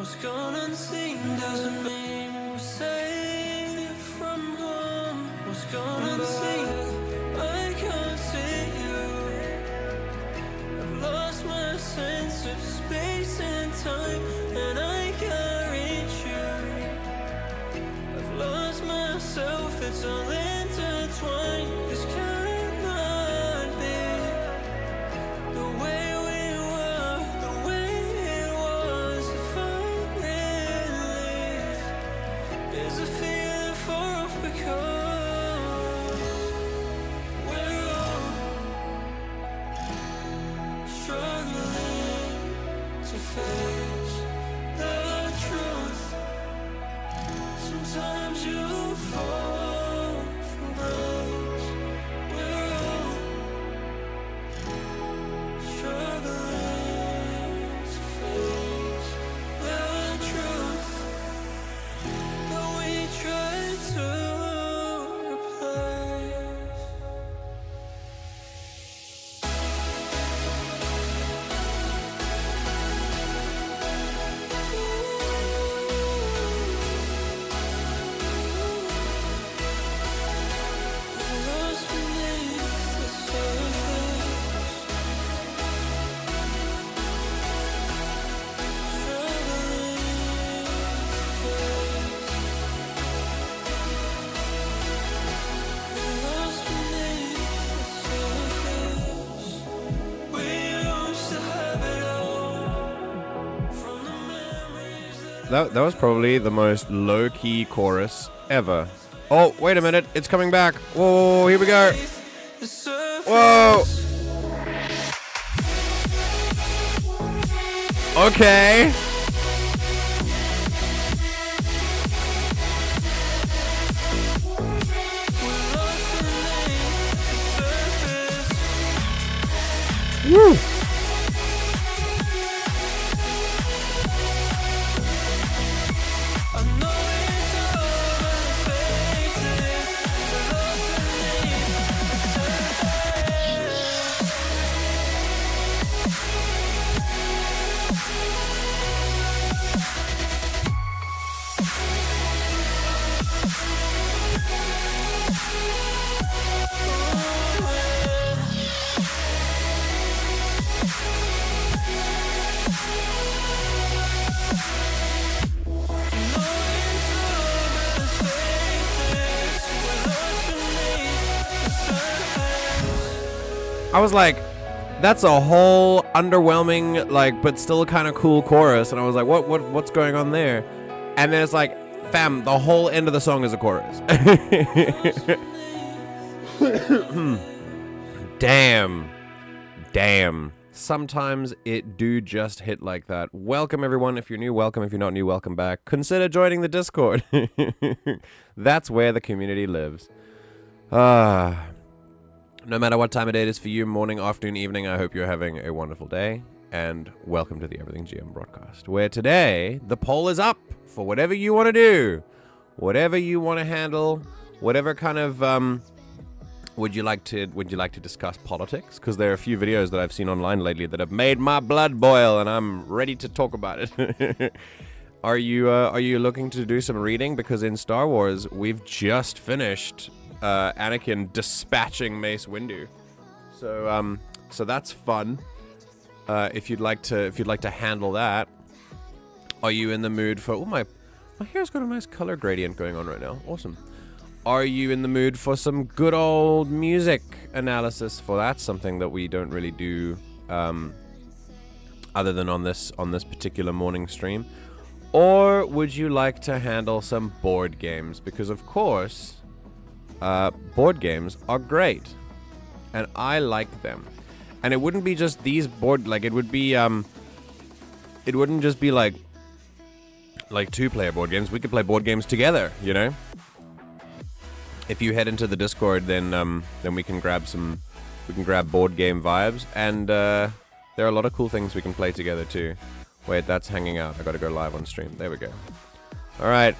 What's gone unseen doesn't mean we're safe from home. What's gone unseen, I can't see you. I've lost my sense of space and time, and I can't reach you. I've lost myself, it's all intertwined. This cannot be the way we were, the way it was. If I release, is a feeling far off because we're all struggling to face the truth. Sometimes you fall from grace. We're all struggling to face the truth that we tried to replace. Lost beneath the surface, That was probably the most low-key chorus ever. Oh, wait a minute. It's coming back. Whoa, here we go. Whoa. Okay. Woo. I was like, that's a whole underwhelming, like, but still kind of cool chorus. And I was like, what's going on there? And then it's like, fam, the whole end of the song is a chorus. Damn. Sometimes it do just hit like that. Welcome, everyone. If you're new, welcome. If you're not new, welcome back. Consider joining the Discord. That's where the community lives. No matter what time of day it is for you, morning, afternoon, evening, I hope you're having a wonderful day. And welcome to the Everything GM broadcast, where today the poll is up for whatever you want to do, whatever you want to handle, whatever kind of would you like to discuss politics? Because there are a few videos that I've seen online lately that have made my blood boil, and I'm ready to talk about it. Are you looking to do some reading? Because in Star Wars, we've just finished Anakin dispatching Mace Windu, so that's fun. If you'd like to handle that, are you in the mood for? Oh, my hair's got a nice color gradient going on right now. Awesome. Are you in the mood for some good old music analysis? For that's something that we don't really do, other than on this particular morning stream. Or would you like to handle some board games? Because of course, board games are great, and I like them. And it wouldn't be just these it would be it wouldn't just be like two-player board games. We could play board games together, you know. If you head into the Discord, then we can grab board game vibes, and there are a lot of cool things we can play together too. Wait, that's hanging out. I gotta go live on stream. There we go. All right.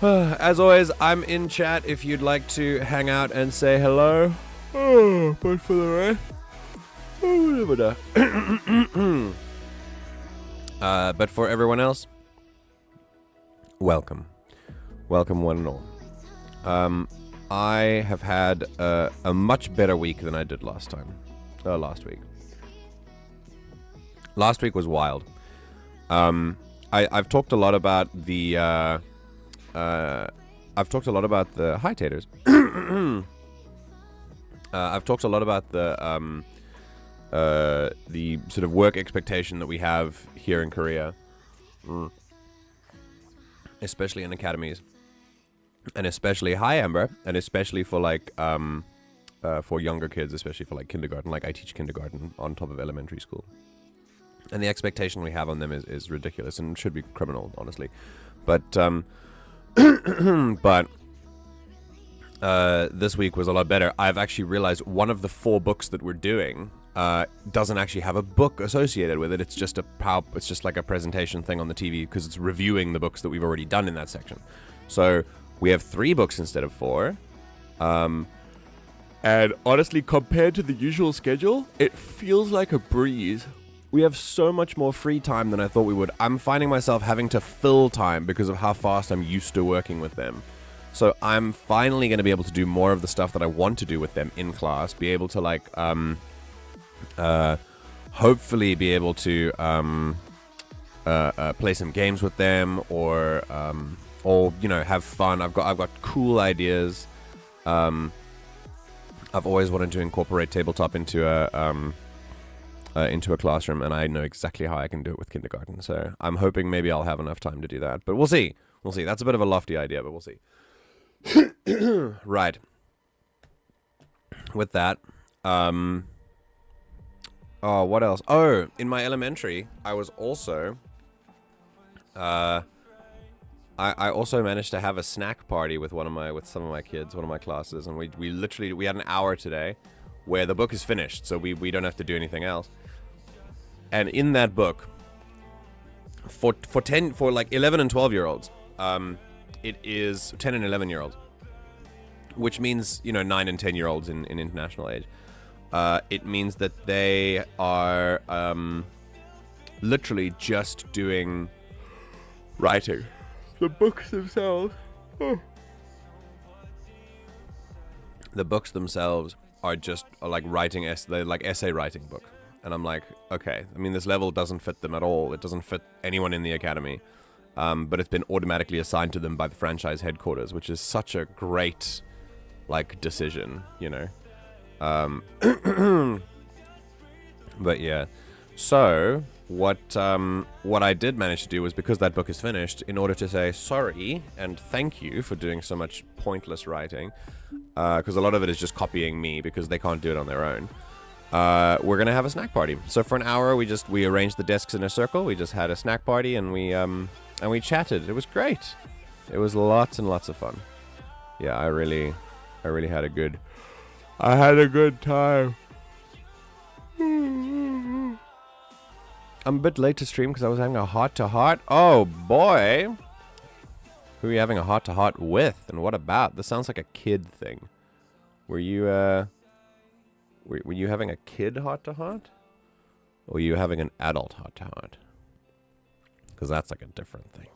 As always, I'm in chat if you'd like to hang out and say hello. Oh, but for the rest, but for everyone else, Welcome. Welcome, one and all. I have had a much better week than I did last week. Last week was wild. I've talked a lot about the high taters. I've talked a lot about the sort of work expectation that we have here in Korea, especially in academies, and especially Hi Amber, and especially for like for younger kids, especially for like kindergarten. Like I teach kindergarten on top of elementary school, and the expectation we have on them is ridiculous and should be criminal, honestly. But but this week was a lot better. I've actually realized one of the 4 books that we're doing doesn't actually have a book associated with it. It's just like a presentation thing on the TV because it's reviewing the books that we've already done in that section. So we have 3 books instead of 4. And honestly, compared to the usual schedule, it feels like a breeze. We have so much more free time than I thought we would. I'm finding myself having to fill time because of how fast I'm used to working with them. So I'm finally going to be able to do more of the stuff that I want to do with them in class. Be able to like, hopefully be able to play some games with them, or you know, have fun. I've got cool ideas. I've always wanted to incorporate tabletop into a classroom, and I know exactly how I can do it with kindergarten. So I'm hoping maybe I'll have enough time to do that. But we'll see. We'll see. That's a bit of a lofty idea, but we'll see. Right. With that, oh, what else? Oh, in my elementary, I was also, I also managed to have a snack party with some of my kids, one of my classes, and we literally had an hour today, where the book is finished, so we don't have to do anything else. And in that book, for like 11 and 12-year-olds, it is 10 and 11-year-olds, which means, you know, 9 and 10-year-olds in international age. It means that they are literally just doing writing. The books themselves. The books themselves are just like writing they're like essay writing book. And I'm like, okay, I mean, this level doesn't fit them at all. It doesn't fit anyone in the academy. But it's been automatically assigned to them by the franchise headquarters, which is such a great, like, decision, you know. But yeah, so what I did manage to do was, because that book is finished, in order to say sorry and thank you for doing so much pointless writing, because a lot of it is just copying me because they can't do it on their own. We're gonna have a snack party. So for an hour, we arranged the desks in a circle. We just had a snack party, and we chatted. It was great. It was lots and lots of fun. Yeah, I really had a good time. I'm a bit late to stream because I was having a heart-to-heart. Oh boy, who are you having a heart-to-heart with, and what about? This sounds like a kid thing. Were you were you having a kid heart-to-heart, or were you having an adult heart-to-heart? Because that's like a different thing.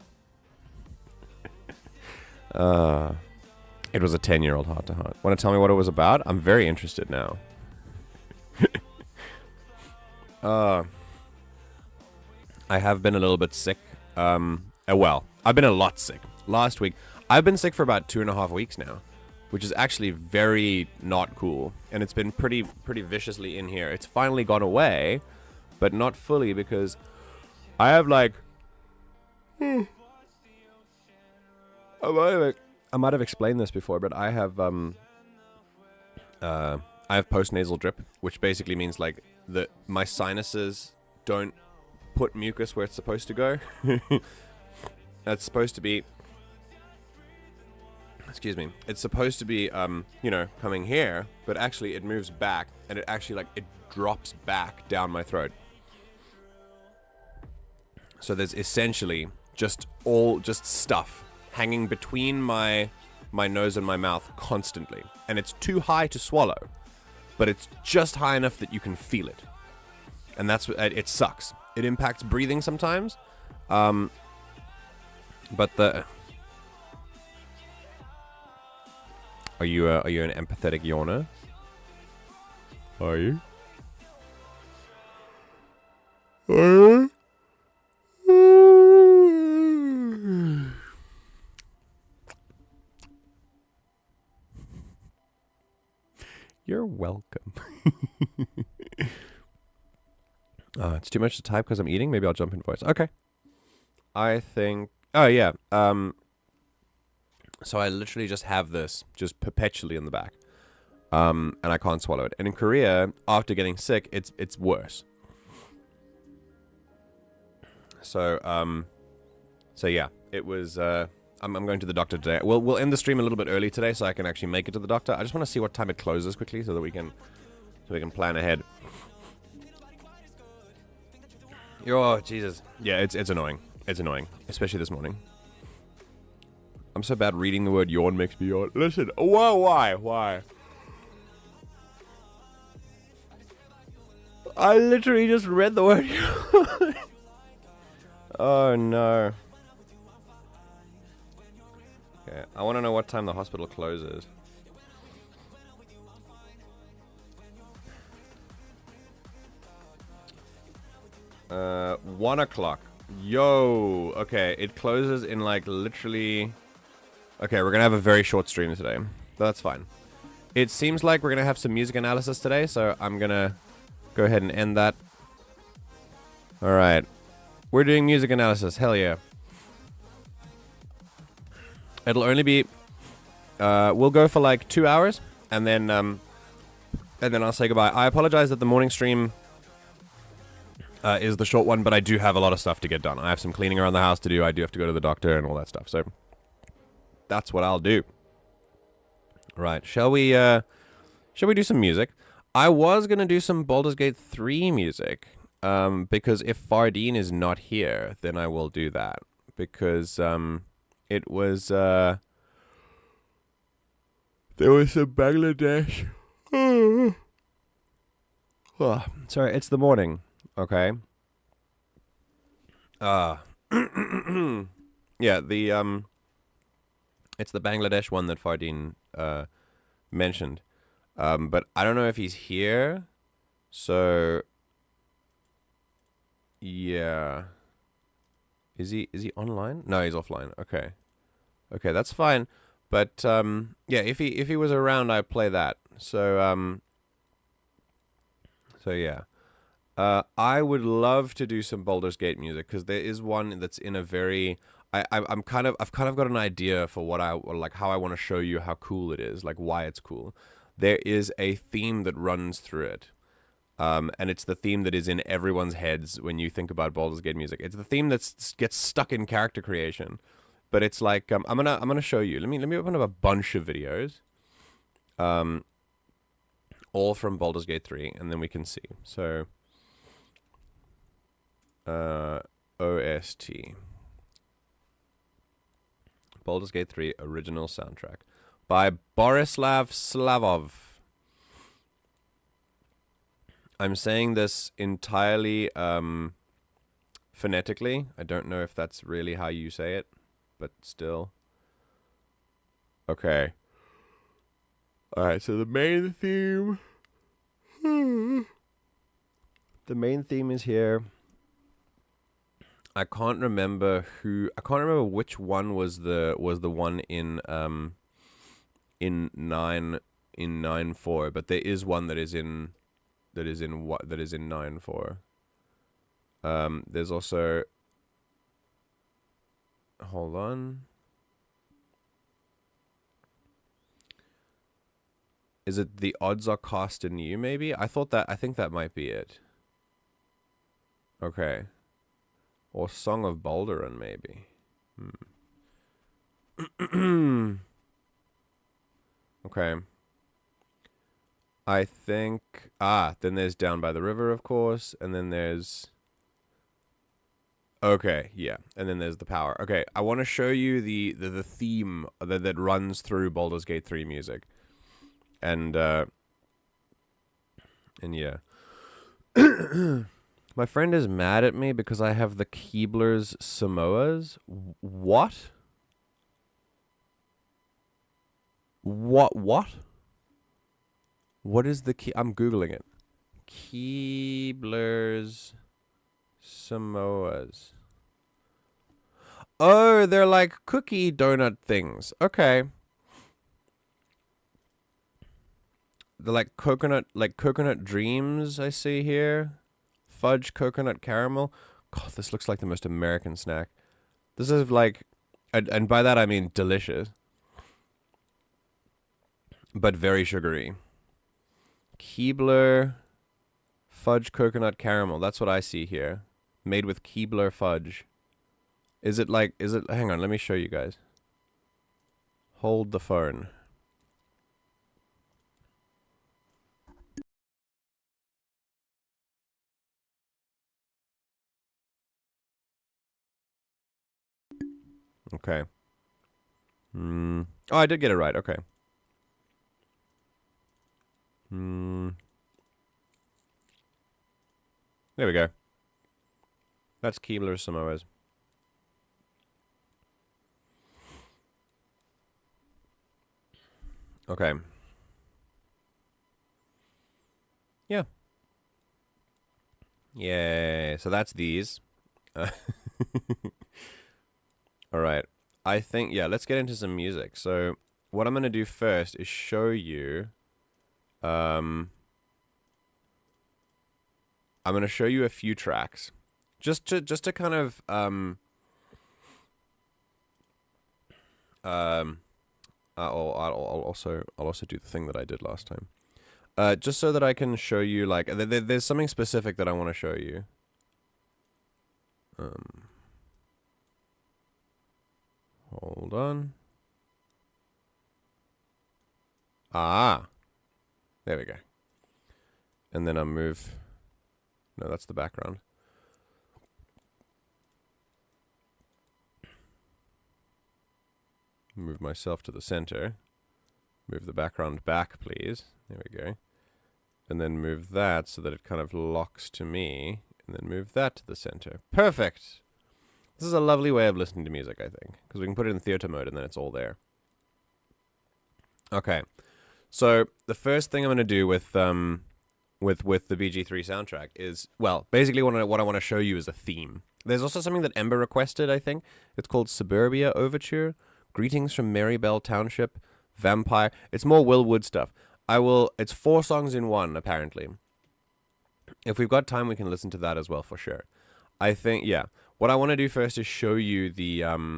It was a 10-year-old heart-to-heart. Want to tell me what it was about? I'm very interested now. I have been a little bit sick. Well, I've been a lot sick. Last week, I've been sick for about 2.5 weeks now, which is actually very not cool. And it's been pretty viciously in here. It's finally gone away, but not fully, because I have like... I might have explained this before, but I have postnasal drip, which basically means like my sinuses don't put mucus where it's supposed to go. That's supposed to be... Excuse me. It's supposed to be, you know, coming here, but actually it moves back, and it actually, like, it drops back down my throat. So there's essentially just stuff hanging between my nose and my mouth constantly. And it's too high to swallow, but it's just high enough that you can feel it. And it sucks. It impacts breathing sometimes. But the... Are you an empathetic yawner? Are you? Are you? You're welcome. It's too much to type because I'm eating. Maybe I'll jump in voice. Okay. I think... Oh, yeah. So I literally just have this just perpetually in the back. And I can't swallow it. And in Korea, after getting sick, it's worse. So yeah, it was... I'm going to the doctor today. We'll end the stream a little bit early today so I can actually make it to the doctor. I just want to see what time it closes quickly so that we can plan ahead. Oh, Jesus. Yeah, it's annoying. It's annoying. Especially this morning. I'm so bad reading the word yawn makes me yawn. Listen. Whoa, why? I literally just read the word yawn. Oh, no. Okay, I want to know what time the hospital closes. Uh, 1 o'clock. Yo. Okay, it closes in like literally... Okay, we're gonna have a very short stream today. That's fine. It seems like we're gonna have some music analysis today, so I'm gonna go ahead and end that. Alright. We're doing music analysis. Hell yeah. It'll only be... we'll go for like 2 hours, and then I'll say goodbye. I apologize that the morning stream is the short one, but I do have a lot of stuff to get done. I have some cleaning around the house to do. I do have to go to the doctor and all that stuff, so... That's what I'll do. Right, shall we do some music? I was gonna do some Baldur's Gate 3 music, because if Fardeen is not here, then I will do that. Because, it was, there was some Bangladesh. Oh, sorry, it's the morning, okay? Yeah, it's the Bangladesh one that Fardeen mentioned. But I don't know if he's here. So yeah. Is he online? No, he's offline. Okay. Okay, that's fine. But yeah, if he was around, I'd play that. So yeah. I would love to do some Baldur's Gate music because there is one that's in a very I've kind of got an idea for what how I want to show you how cool it is, like why it's cool. There is a theme that runs through it. And it's the theme that is in everyone's heads when you think about Baldur's Gate music. It's the theme that gets stuck in character creation. But it's like I'm gonna show you. Let me open up a bunch of videos. All from Baldur's Gate 3, and then we can see. So OST. Baldur's Gate 3 original soundtrack by Borislav Slavov. I'm saying this entirely phonetically. I don't know if that's really how you say it, but still. Okay. Alright, so the main theme... The main theme is here. I can't remember which one was the one in 9.4, but there is one that is in 9.4. There's also, hold on. Is it The Odds Are Cast in You, maybe? I think that might be it. Okay. Or Song of Baldur, maybe. Okay. I think... then there's Down by the River, of course. And then there's... Okay, yeah. And then there's The Power. Okay, I want to show you the theme that runs through Baldur's Gate 3 music. And yeah. My friend is mad at me because I have the Keebler's Samoas. What? What? What is the key? I'm Googling it. Keebler's Samoas. Oh, they're like cookie donut things. Okay. They're like coconut dreams I see here. Fudge coconut caramel. God, this looks like the most American snack. This is like, and by that I mean delicious. But very sugary. Keebler fudge coconut caramel. That's what I see here. Made with Keebler fudge. Hang on, let me show you guys. Hold the phone. Okay. Oh, I did get it right. Okay. There we go. That's Keebler Samoas. Okay. Yeah. Yay. So that's these. All right. I think, yeah, let's get into some music. So what I'm going to do first is show you... I'm going to show you a few tracks. Just to kind of... I'll also do the thing that I did last time. Just so that I can show you, like, there's something specific that I want to show you. Hold on. Ah. There we go. And then I'll move... No, that's the background. Move myself to the center. Move the background back, please. There we go. And then move that so that it kind of locks to me. And then move that to the center. Perfect! This is a lovely way of listening to music, I think. Because we can put it in theater mode and then it's all there. Okay. So, the first thing I'm going to do with the BG3 soundtrack is, well, basically what I want to show you is a theme. There's also something that Ember requested, I think. It's called Suburbia Overture. Greetings from Marybelle Township. Vampire. It's more Will Wood stuff. It's 4 songs in one, apparently. If we've got time, we can listen to that as well, for sure. I think, yeah. What I want to do first is show you the, I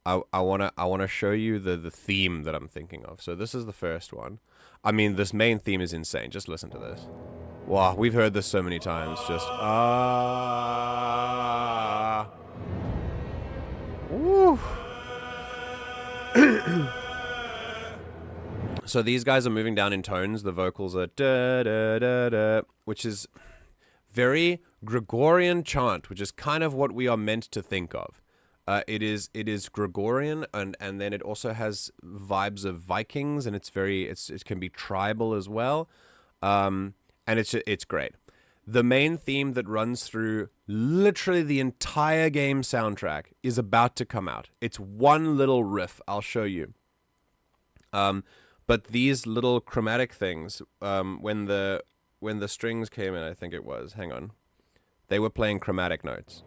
want to show you the theme that I'm thinking of. So this is the first one. I mean, this main theme is insane. Just listen to this. Wow, we've heard this so many times. Just, Woo. So these guys are moving down in tones. The vocals are da da da da, which is very Gregorian chant, which is kind of what we are meant to think of. It is Gregorian, and then it also has vibes of Vikings, and it can be tribal as well, and it's great. The main theme that runs through literally the entire game soundtrack is about to come out. It's one little riff. I'll show you. But these little chromatic things, when the strings came in, I think it was. Hang on. They were playing chromatic notes.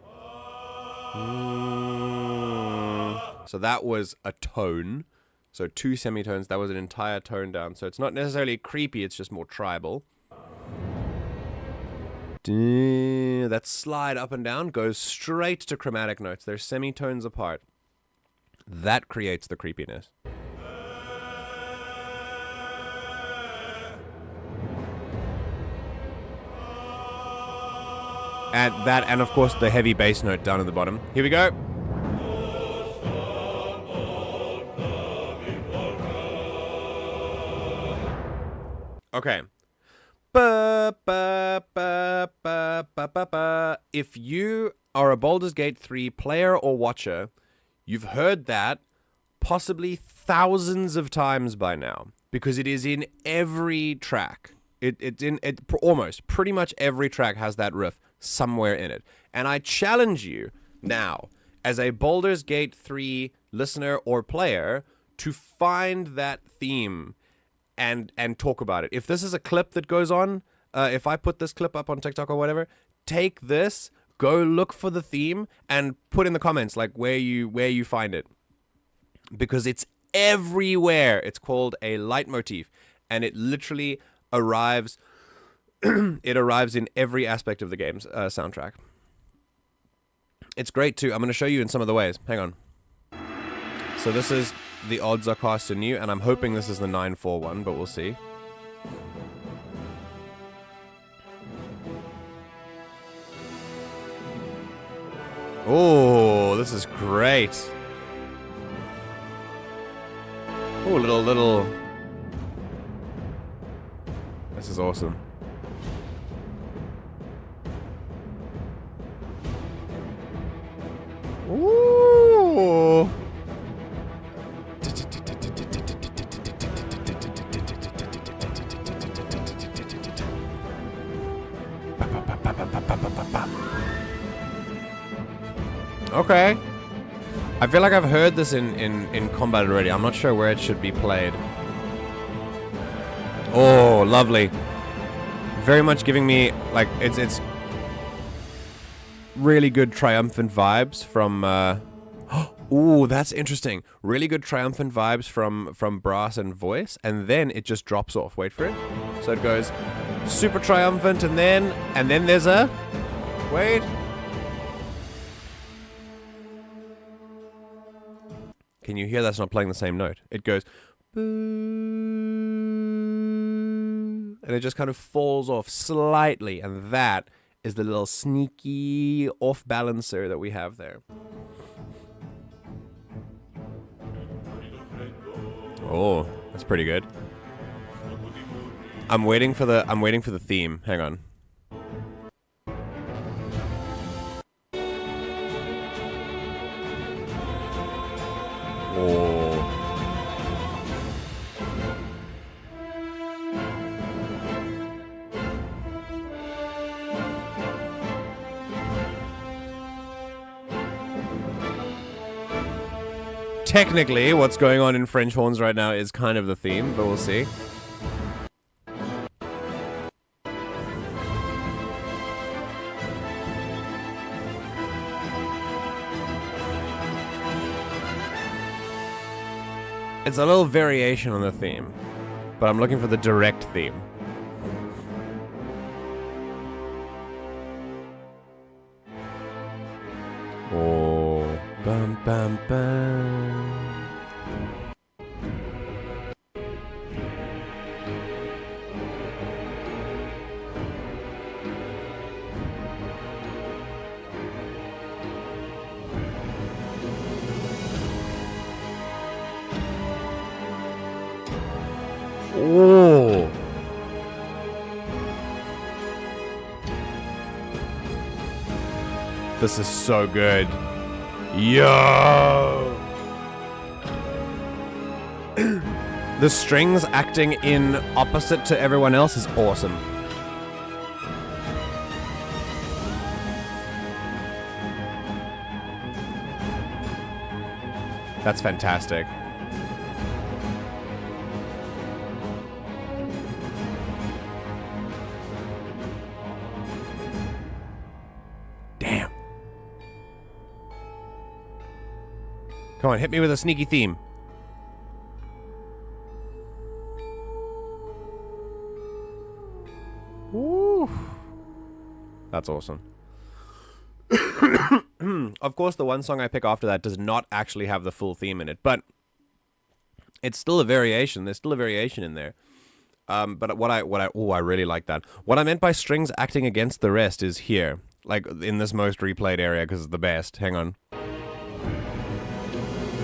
So that was a tone. So 2 semitones. That was an entire tone down. So it's not necessarily creepy. It's just more tribal. That slide up and down goes straight to chromatic notes. They're semitones apart. That creates the creepiness. And of course the heavy bass note down at the bottom. Here we go. Okay. If you are a Baldur's Gate 3 player or watcher, you've heard that possibly thousands of times by now, because it is in every track. Almost pretty much every track has that riff somewhere in it. And I challenge you now, as a Baldur's Gate 3 listener or player, to find that theme and talk about it. If this is a clip that goes on, if I put this clip up on TikTok or whatever, take this, go look for the theme, and put in the comments like where you find it, because it's everywhere. It's called a leitmotif, and it literally arrives. It arrives in every aspect of the game's soundtrack. It's great too. I'm going to show you in some of the ways. Hang on. So this is the odds are cast anew, and I'm hoping this is the 9-4 one, but we'll see. Oh, this is great. Oh, little. This is awesome. Ooh. Okay. I feel like I've heard this in combat already. I'm not sure where it should be played. Oh, lovely. Very much giving me, like, it's really good triumphant vibes from, ooh, that's interesting. Really good triumphant vibes from brass and voice, and then it just drops off. Wait for it. So it goes super triumphant, and then there's a... Wait. Can you hear that's not playing the same note? It goes... And it just kind of falls off slightly, and that is the little sneaky off-balancer that we have there. Oh, that's pretty good. I'm waiting for the theme. Hang on. Oh. Technically, what's going on in French horns right now is kind of the theme, but we'll see. It's a little variation on the theme, but I'm looking for the direct theme. Oh, bum bum bum. Oh. This is so good. Yo! The strings acting in opposite to everyone else is awesome. That's fantastic. Damn. Come on, hit me with a sneaky theme. Woo. That's awesome. Of course, the one song I pick after that does not actually have the full theme in it, but it's still a variation. There's still a variation in there. But I really like that. What I meant by strings acting against the rest is here, like in this most replayed area, because it's the best. Hang on.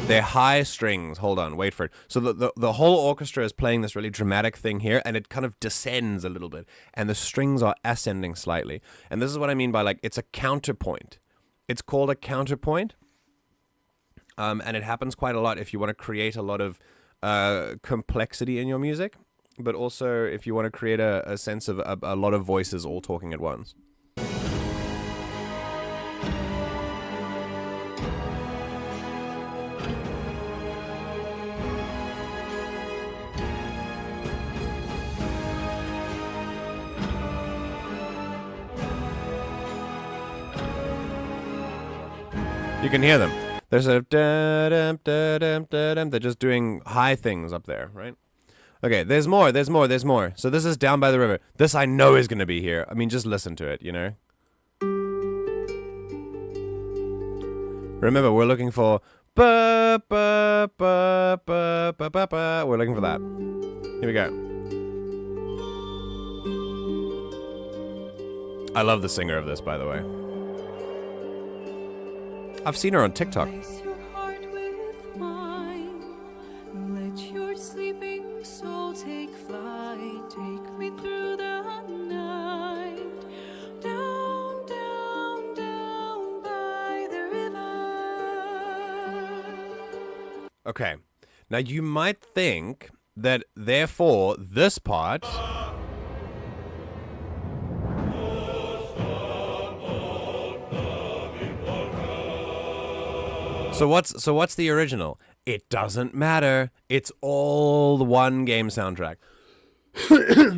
They're high strings. Hold on, wait for it. So the whole orchestra is playing this really dramatic thing here, and it kind of descends a little bit, and the strings are ascending slightly. And this is what I mean by, like, it's a counterpoint. It's called a counterpoint, and it happens quite a lot if you want to create a lot of complexity in your music. but also if you want to create a sense of a lot of voices all talking at once. You can hear them. There's a da-dum, da-dum, da-dum. They're just doing high things up there, right? Okay, there's more, there's more, there's more. So this is Down by the River. This I know is going to be here. I mean, just listen to it, you know? Remember, we're looking for ba ba ba ba ba ba ba. We're looking for that. Here we go. I love the singer of this, by the way. I've seen her on TikTok. Place your heart with mine. Let your sleeping soul take flight. Take me through the night. Down, down, down by the river. Okay. Now you might think that therefore this part So what's the original? It doesn't matter. It's all the one game soundtrack.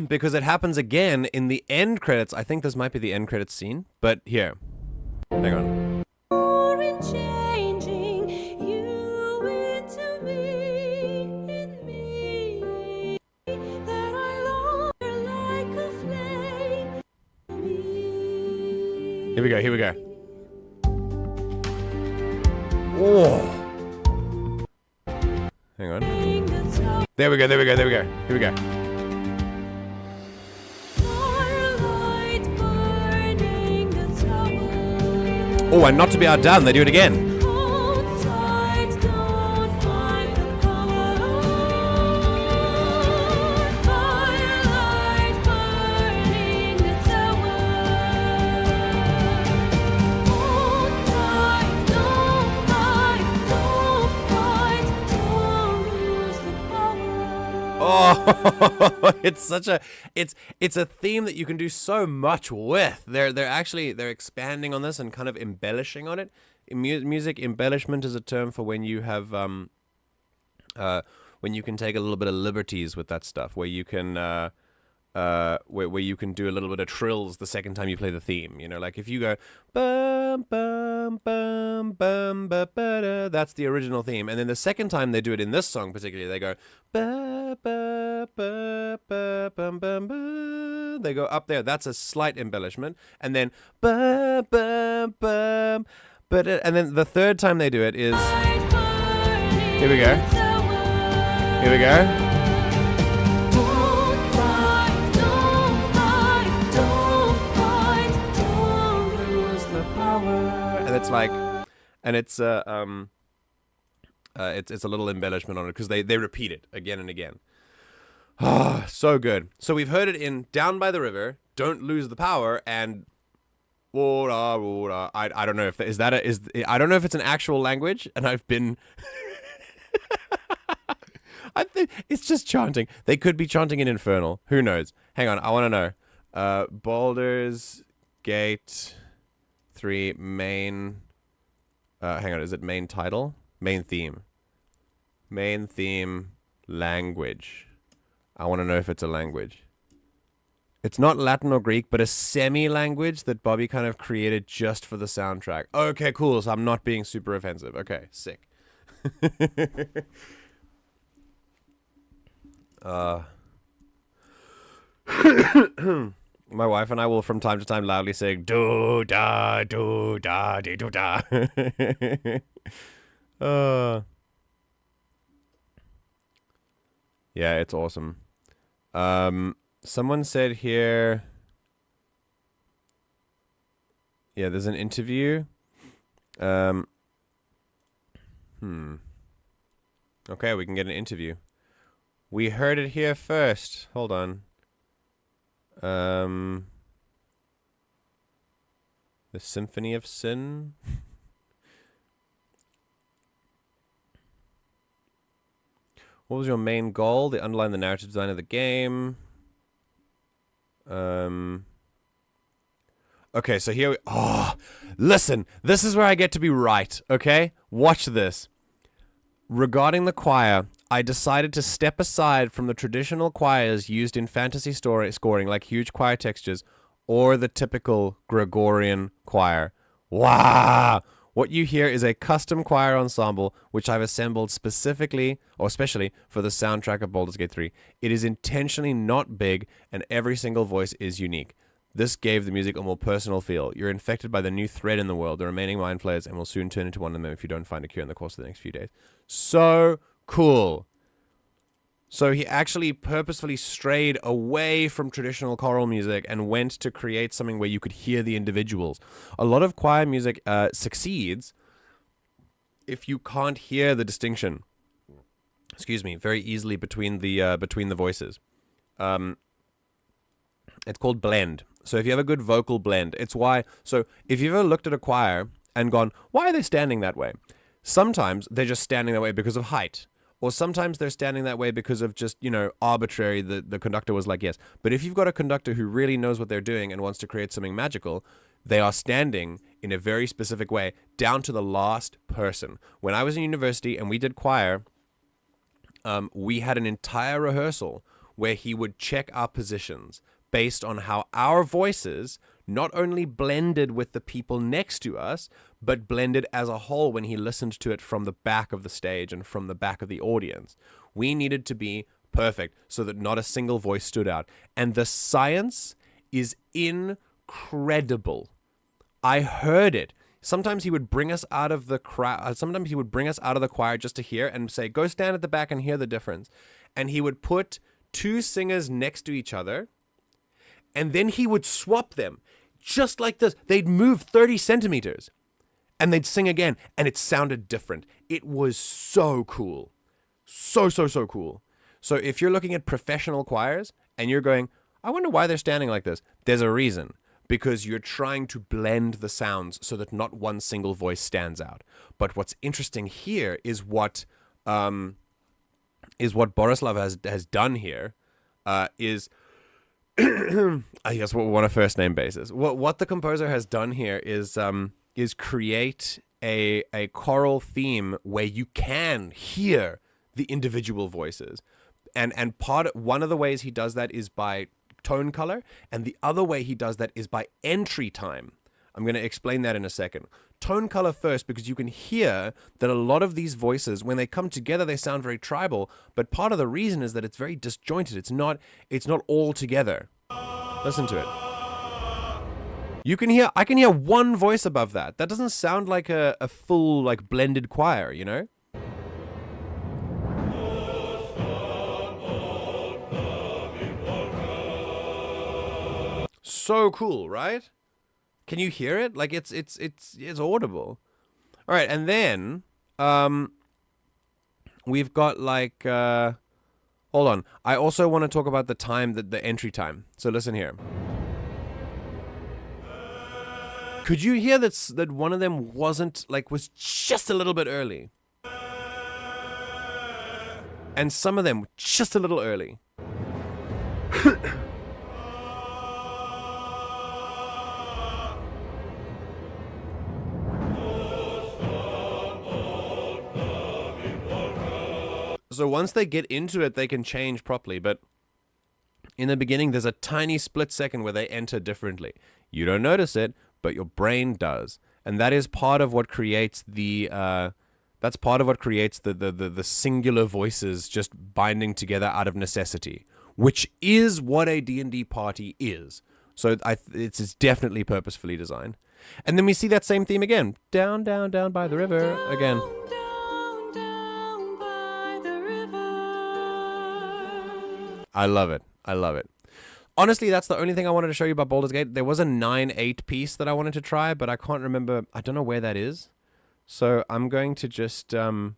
Because it happens again in the end credits. I think this might be the end credits scene, but here. Hang on. More in changing you into me, in me, that I long like a flame. Here we go, here we go. Oh. Hang on. There we go, there we go, there we go. Here we go. Oh, and not to be outdone, they do it again. Oh, it's such a it's a theme that you can do so much with. They're expanding on this and kind of embellishing on it. Music embellishment is a term for when you have when you can take a little bit of liberties with that stuff, where you can where you can do a little bit of trills the second time you play the theme. You know, like if you go bum bum bum bum ba ba da, that's the original theme, and then the second time they do it in this song particularly, they go ba ba ba ba bum bum ba. They go up there. That's a slight embellishment, and then ba ba bum. But and then the third time they do it is here we go. Here we go. And it's like, and it's a little embellishment on it because they repeat it again and again. Ah, so good. So we've heard it in Down by the River, Don't Lose the Power, and I don't know if I don't know if it's an actual language, and I've been I think it's just chanting. They could be chanting in Infernal. Who knows? Hang on, I want to know. Baldur's Gate 3 main. Hang on, is it main title? Main theme. Main theme language. I want to know if it's a language. It's not Latin or Greek, but a semi-language that Bobby kind of created just for the soundtrack. Okay, cool. So I'm not being super offensive. Okay, sick. My wife and I will from time to time loudly sing do da do da dee do da. Yeah, it's awesome. Someone said here, yeah, there's an interview. Okay, we can get an interview. We heard it here first. Hold on. The Symphony of Sin. What was your main goal? They underline the narrative design of the game. Okay, so here we... Oh, listen. This is where I get to be right, okay? Watch this. Regarding the choir, I decided to step aside from the traditional choirs used in fantasy scoring, like huge choir textures, or the typical Gregorian choir. Wow! What you hear is a custom choir ensemble, which I've assembled specifically, or especially, for the soundtrack of Baldur's Gate 3. It is intentionally not big, and every single voice is unique. This gave the music a more personal feel. You're infected by the new thread in the world, the remaining mind flayers, and will soon turn into one of them if you don't find a cure in the course of the next few days. So cool. So he actually purposefully strayed away from traditional choral music and went to create something where you could hear the individuals. A lot of choir music succeeds if you can't hear the distinction, very easily between the voices. It's called blend. So if you have a good vocal blend, it's why... So if you've ever looked at a choir and gone, why are they standing that way? Sometimes they're just standing that way because of height. Or sometimes they're standing that way because of just, arbitrary, the conductor was like, yes. But if you've got a conductor who really knows what they're doing and wants to create something magical, they are standing in a very specific way, down to the last person. When I was in university and we did choir, we had an entire rehearsal where he would check our positions based on how our voices not only blended with the people next to us, but blended as a whole when he listened to it from the back of the stage and from the back of the audience. We needed to be perfect so that not a single voice stood out. And the science is incredible. I heard it. Sometimes he would bring us out of the crowd. Sometimes he would bring us out of the choir just to hear and say, go stand at the back and hear the difference. And he would put two singers next to each other, and then he would swap them just like this. They'd move 30 centimeters and they'd sing again, and it sounded different. It was so cool. So cool. So if you're looking at professional choirs and you're going, I wonder why they're standing like this, there's a reason. Because you're trying to blend the sounds so that not one single voice stands out. But what's interesting here is what Borislav has done here, is I guess we're on a first name basis. What the composer has done here is create a choral theme where you can hear the individual voices, and one of the ways he does that is by tone color, and the other way he does that is by entry time. I'm going to explain that in a second. Tone color first, because you can hear that a lot of these voices, when they come together, they sound very tribal, but part of the reason is that it's very disjointed. It's not all together. Listen to it. I can hear one voice above that. That doesn't sound like a full, like, blended choir, you know? So cool, right? Can you hear it? Like it's audible. All right, and then we've got like hold on. I also want to talk about the time, the entry time. So listen here. Could you hear that one of them was just a little bit early? And some of them just a little early. So once they get into it, they can change properly. But in the beginning, there's a tiny split second where they enter differently. You don't notice it, but your brain does. And that is part of what creates the singular voices just binding together out of necessity, which is what a D&D party is. So it's definitely purposefully designed. And then we see that same theme again. Down, down, down by the river again. I love it. Honestly, that's the only thing I wanted to show you about Baldur's Gate. There was a 9/8 piece that I wanted to try, but I can't remember. I don't know where that is. So I'm going to just, I'm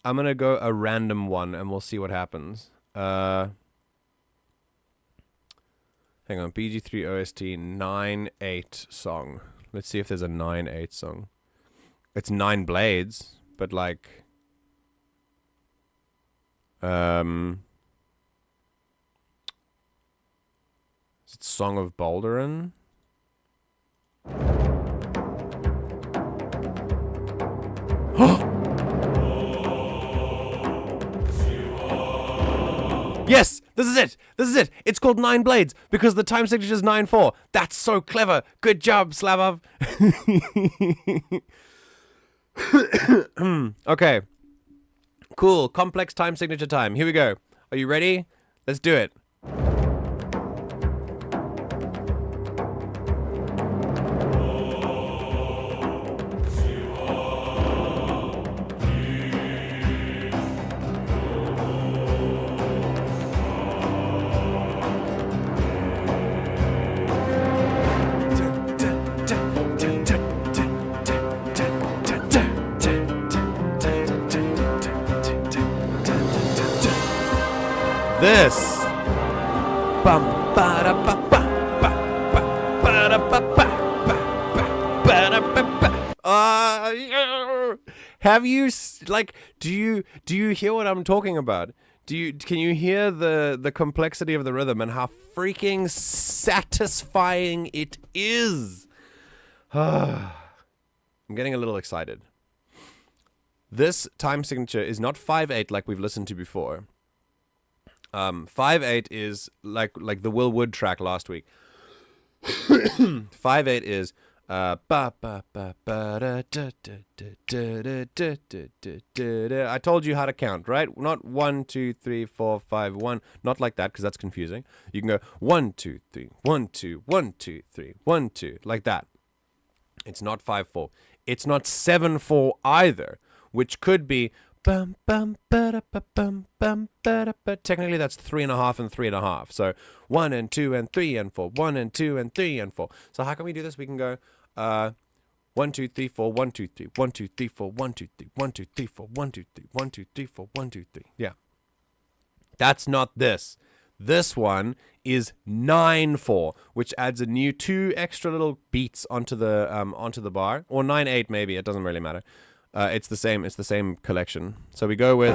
going to go a random one and we'll see what happens. Hang on, BG3 OST 9/8 song. Let's see if there's a 9/8 song. It's 9 blades, but like... Is it Song of Baldur? Yes, this is it. This is it. It's called Nine Blades because the time signature is 9/4. That's so clever. Good job, Slavov. Okay. Cool. Complex time signature time. Here we go. Are you ready? Let's do it. This. Bum ba da ba ba ba ba ba da ba ba ba da ba ba. Have you do you hear what I'm talking about? Can you hear the complexity of the rhythm and how freaking satisfying it is? I'm getting a little excited. This time signature is not 5/8 like we've listened to before. 5/8 is like the Will Wood track last week. 5/8 is ba ba ba ba da da da da da da. I told you how to count, right? Not 1, 2, 3, 4, 5, 1. Not like that because that's confusing. You can go 1, 2, 3, 1, 2, 1, 2, 3, 1, 2, like that. It's not 5/4. It's not 7/4 either, which could be bum bum ba da ba bum bum ba da ba. Technically, that's 3.5 and 3.5. So 1 and 2 and 3 and 4. 1 and 2 and 3 and 4. So how can we do this? We can go 1, 2, 3, 4, 1, 2, 3, 1, 2, 3, 4, 1, 2, 3, 1, 2, 3, 4, 1, 2, 3, 1, 2, 3, 4, 1, 2, 3. Yeah. That's not this. This one is 9/4, which adds a new 2 extra little beats onto the bar, or 9/8 maybe. It doesn't really matter. It's the same. It's the same collection. So we go with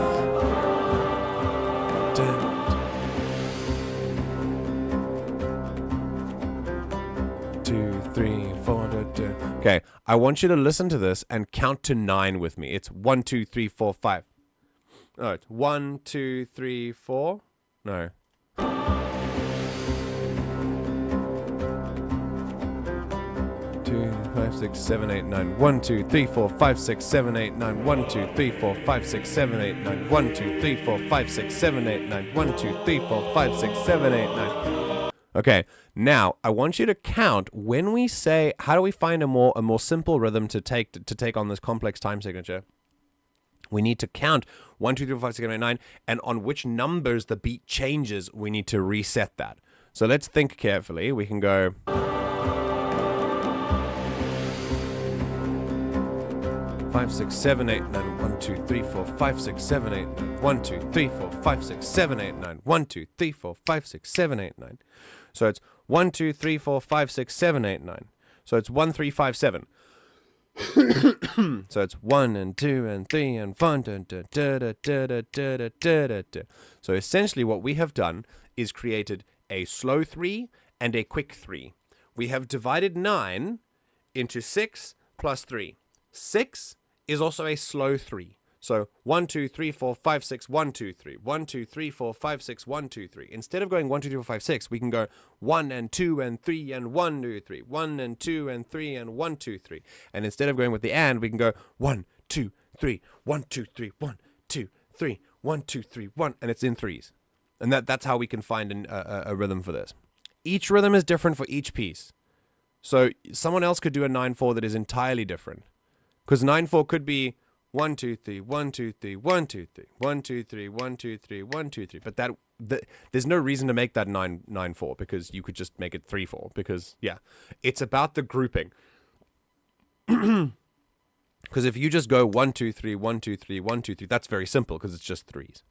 2, 3, 4. Okay, I want you to listen to this and count to 9 with me. It's 1, 2, 3, 4, 5. No, it's 1, 2, 3, 4. No. 2, 5, 6, 7, 8, 9. 1, 2, 3, 4, 5, 6, 7, 8, 9. 1, 2, 3, 4, 5, 6, 7, 8, 9. 1, 2, 3, 4, 5, 6, 7, 8, 9. 1, 2, 3, 4, 5, 6, 7, 8, 9. Okay, now I want you to count when we say, how do we find a more simple rhythm to take on this complex time signature? We need to count 1, 2, 3, 4, 5, 6, 7, 8, 9, and on which numbers the beat changes, we need to reset that. So let's think carefully. We can go 5, 6, 7, 8, 9. 1, 2, 3, 4, 5, 6, 7, 8, 9. 1, 2, 3, 4, 5, 6, 7, 8, 9. 1, 2, 3, 4, 5, 6, 7, 8, 9. So it's 1, 2, 3, 4, 5, 6, 7, 8, 9. So it's 1, 3, 5, 7. So it's 1 and 2 and 3 and 1. So essentially what we have done is created a slow 3 and a quick 3. We have divided 9 into 6 plus 3. 6 is also a slow 3. So 1, 2, 3, 4, 5, 6, 1, 2, 3. 1, 2, 3, 4, 5, 6, 1, 2, 3. Instead of going 1, 2, 3, 4, 5, 6, we can go 1 and 2 and 3 and 1, 2, 3. 1 and 2 and 3 and 1, 2, 3. And instead of going with the and, we can go 1, 2, 3, 1, 2, 3, 1, 2, 3, 1, 2, 3, 1. And it's in threes. And that's how we can find a rhythm for this. Each rhythm is different for each piece. So someone else could do a 9/4 that is entirely different. Because 9/4 could be 1, 2, 3, 1, 2, 3, 1, 2, 3, 1, 2, 3, 1, 2, 3, 1, 2, 3. But there's no reason to make that 9/4 because you could just make it 3/4 because it's about the grouping. Because if you just go 1, 2, 3, 1, 2, 3, 1, 2, 3, that's very simple because it's just threes.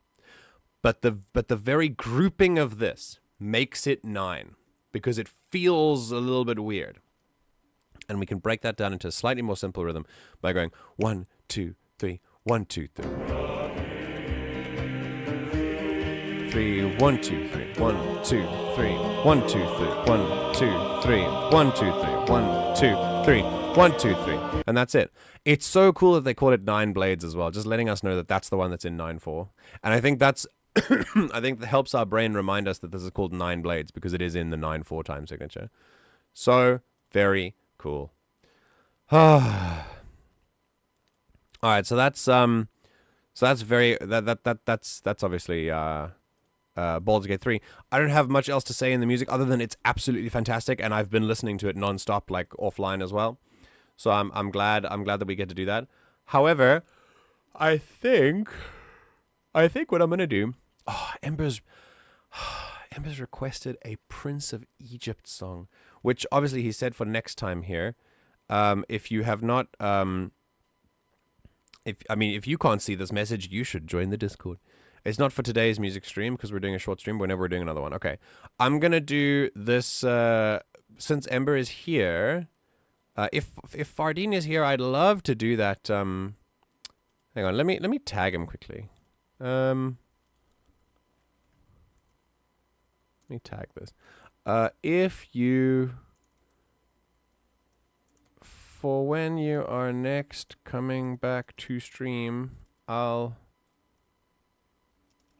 But the very grouping of this makes it 9 because it feels a little bit weird. And we can break that down into a slightly more simple rhythm by going 1, 2, 3, 1, 2, 3. 3, 1, 2, 3, 1, 2, 3, 1, 2, 3, 1, 2, 3, 1, 2, 3, 1, 2, 3, 1, 2, 3. And that's it. It's so cool that they called it 9 blades as well, just letting us know that that's the one that's in 9/4. And I think that's, I think that helps our brain remind us that this is called 9 blades because it is in the 9/4 time signature. So very cool. All right, so that's very that's obviously Baldur's Gate 3. I don't have much else to say in the music other than it's absolutely fantastic, and I've been listening to it nonstop, like offline as well. So I'm glad that we get to do that. However, I think what I'm gonna do. Oh, Ember's requested a Prince of Egypt song, which obviously he said for next time here. If you have not, if you can't see this message, you should join the Discord. It's not for today's music stream because we're doing a short stream. Whenever we're doing another one, okay. I'm gonna do this since Ember is here. If Fardine is here, I'd love to do that. Hang on, let me tag him quickly. Let me tag this. If you, for when you are next coming back to stream,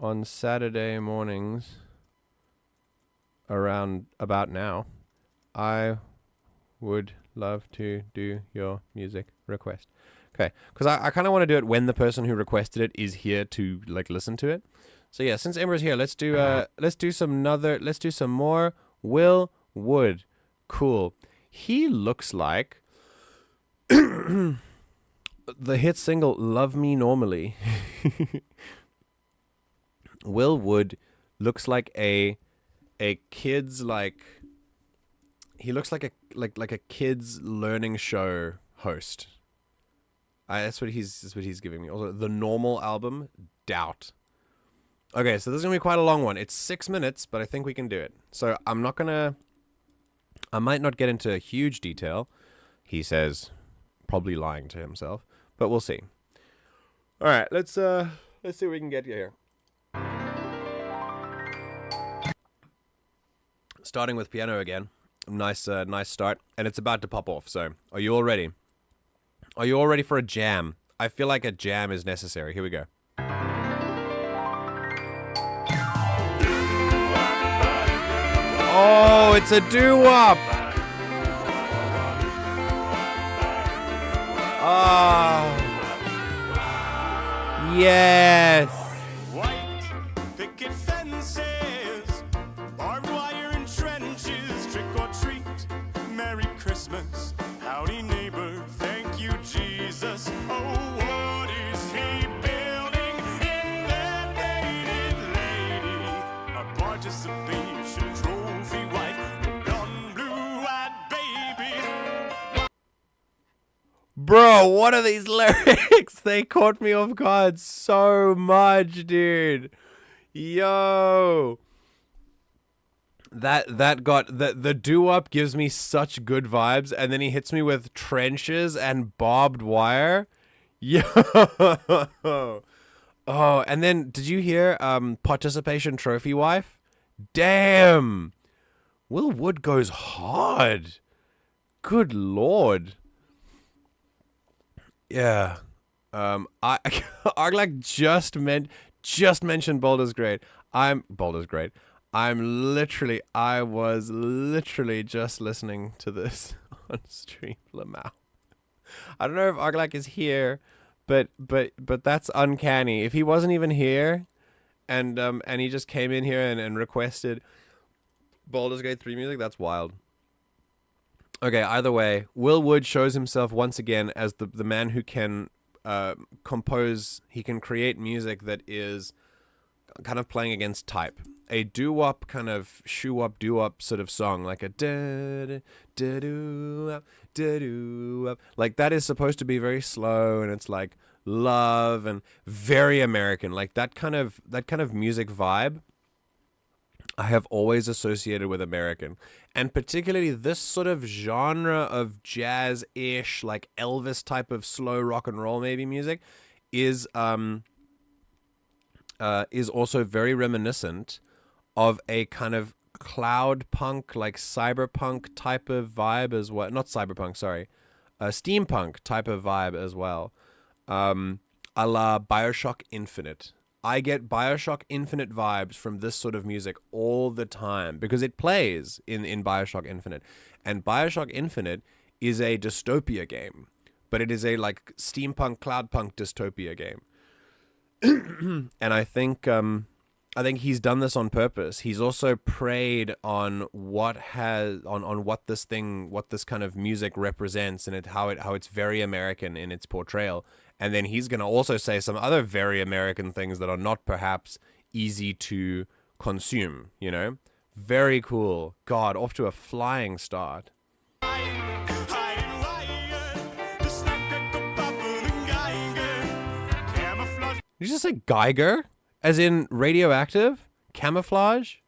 on Saturday mornings around about now, I would love to do your music request. Okay, because I kind of want to do it when the person who requested it is here to like listen to it. So yeah, since Ember's here, let's do some more Will Wood. Cool. He looks like the hit single "Love Me Normally." Will Wood looks like a kid's like. He looks like a kid's learning show host. That's what he's giving me. Also, the Normal album, doubt. Okay, so this is gonna be quite a long one. It's 6 minutes, but I think we can do it. So I might not get into huge detail. He says, probably lying to himself, but we'll see. All right, let's see what we can get here. Starting with piano again. Nice start, and it's about to pop off. So, are you all ready? Are you all ready for a jam? I feel like a jam is necessary. Here we go. Oh, it's a doo-wop! Oh, yes! White picket fences, barbed wire and trenches, trick or treat, Merry Christmas, howdy neighbor, thank you Jesus. Oh, what is he building in that dated lady? A participation trophy wife, a blonde, blue-eyed baby. Bro, what are these lyrics? They caught me off guard so much, dude. Yo. That got the doo-wop gives me such good vibes, and then he hits me with trenches and barbed wire. Yo. Oh, and then did you hear participation trophy wife? Damn. Will Wood goes hard. Good lord. Yeah. I like just mentioned Baldur's Great. I was literally just listening to this on stream, Lamau. I don't know if Arglak is here, but that's uncanny. If he wasn't even here, and he just came in here and requested Baldur's Gate 3 music, that's wild. Okay, either way, Will Wood shows himself once again as the man who can compose, he can create music that is kind of playing against type. A doo-wop kind of shoo-wop doo-wop sort of song, like a da-da-doo-wop, da-doo-wop. Like that is supposed to be very slow, and it's like love and very American. Like that kind of music vibe I have always associated with American, and particularly this sort of genre of jazz-ish, like Elvis type of slow rock and roll maybe music is is also very reminiscent of a kind of cloud punk, like cyberpunk type of vibe as well. Not cyberpunk, sorry. Steampunk type of vibe as well. A la Bioshock Infinite. I get Bioshock Infinite vibes from this sort of music all the time because it plays in Bioshock Infinite. And Bioshock Infinite is a dystopia game, but it is a like steampunk, cloudpunk dystopia game. And I think he's done this on purpose. He's also preyed on what this kind of music represents and how it's very American in its portrayal. And then he's going to also say some other very American things that are not perhaps easy to consume, you know? Very cool. God, off to a flying start. Did you just say Geiger? As in radioactive? Camouflage?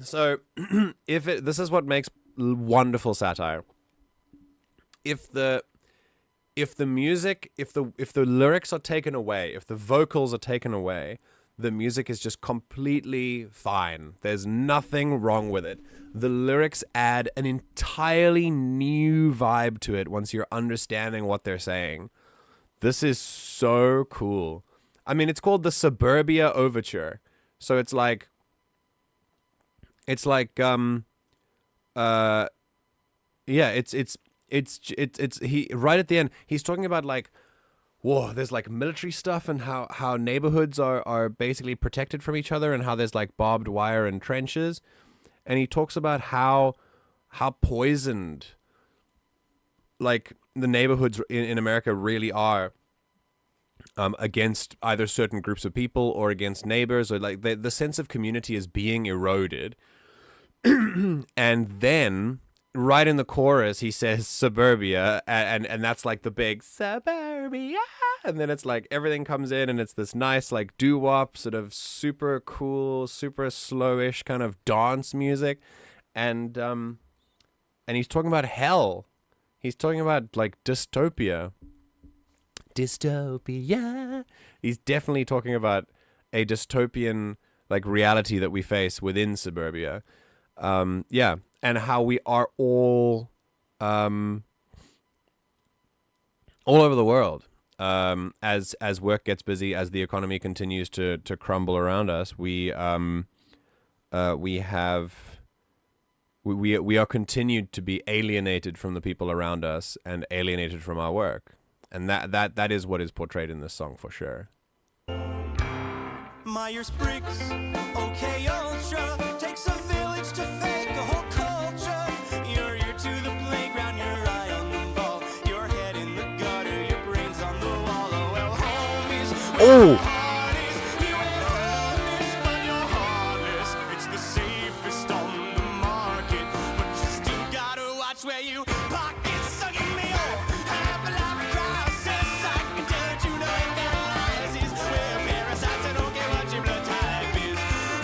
So, this is what makes wonderful satire. If the music, if the lyrics are taken away, if the vocals are taken away, the music is just completely fine. There's nothing wrong with it. The lyrics add an entirely new vibe to it once you're understanding what they're saying. This is so cool. I mean, it's called the Suburbia Overture. So it's like it's he right at the end he's talking about like, whoa, there's like military stuff and how neighborhoods are basically protected from each other and how there's like barbed wire and trenches, and he talks about how poisoned like the neighborhoods in America really are against either certain groups of people or against neighbors, or like the sense of community is being eroded. And then right in the chorus he says suburbia, and that's like the big suburbia, and then it's like everything comes in and it's this nice like doo-wop sort of super cool, super slowish kind of dance music, and he's talking about hell. He's talking about like dystopia. He's definitely talking about a dystopian like reality that we face within suburbia. Yeah, and how we are all over the world. As work gets busy, as the economy continues to crumble around us, we are continued to be alienated from the people around us and alienated from our work. And that is what is portrayed in this song for sure. Myers-Briggs, okay, ultra, takes a village to fake a whole culture. Your ear to the playground, your eye on the ball, your head in the gutter, your brains on the wall. Oh, well, homies, oh. You ain't homeless, but you're heartless. It's the safest on the market, but you still gotta watch where you park it. So give me all half a life crisis. I can tell that you know it analyzes where parasites. I don't care what your blood type is.